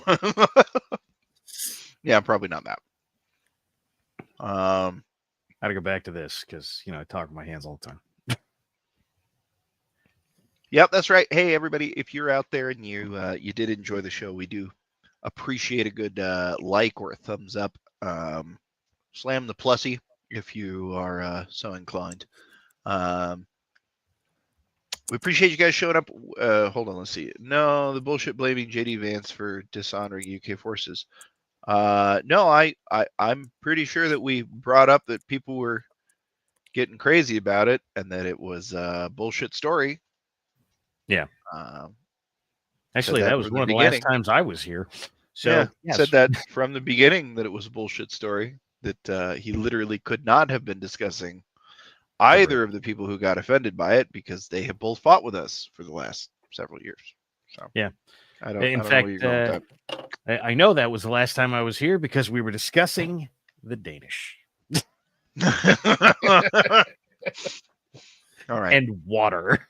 S1: Yeah, probably not that.
S6: I got to go back to this because I talk with my hands all the time.
S1: Yep, that's right. Hey, everybody, if you're out there and you did enjoy the show, we do appreciate a good like or a thumbs up. Slam the plussy if you are so inclined. We appreciate you guys showing up. Hold on, let's see. No, the bullshit blaming JD Vance for dishonoring UK forces. No, I'm pretty sure that we brought up that people were getting crazy about it and that it was a bullshit story.
S6: Yeah. Actually, that was one of the last times I was here. So
S1: yes. Said that from the beginning that it was a bullshit story, that he literally could not have been discussing either of the people who got offended by it because they have both fought with us for the last several years. So
S6: yeah.
S1: I don't know where you're going with that.
S6: I know that was the last time I was here because we were discussing the Danish.
S1: All right.
S6: And water.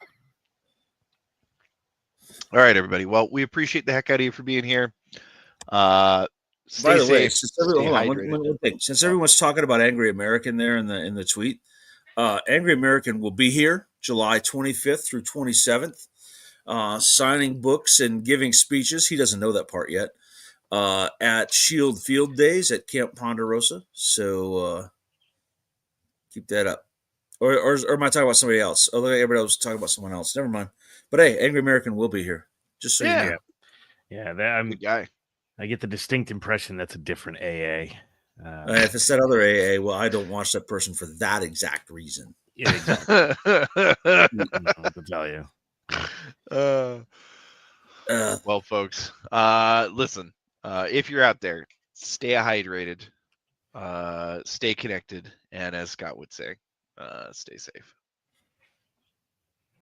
S1: All right, everybody. Well, we appreciate the heck out of you for being here.
S2: By the way, since everyone's talking about Angry American there in the tweet, Angry American will be here July 25th through 27th, signing books and giving speeches. He doesn't know that part yet. At Shield Field Days at Camp Ponderosa. So Keep that up. Or am I talking about somebody else? Oh, look, everybody else was talking about someone else. Never mind. But hey, Angry American will be here. Just so you know.
S6: Yeah,
S1: Good guy.
S6: I get the distinct impression that's a different AA.
S2: If it's that other AA, well, I don't watch that person for that exact reason.
S6: Yeah, exactly. I can tell you.
S1: Well, folks, listen, if you're out there, stay hydrated, stay connected, and as Scott would say, stay safe.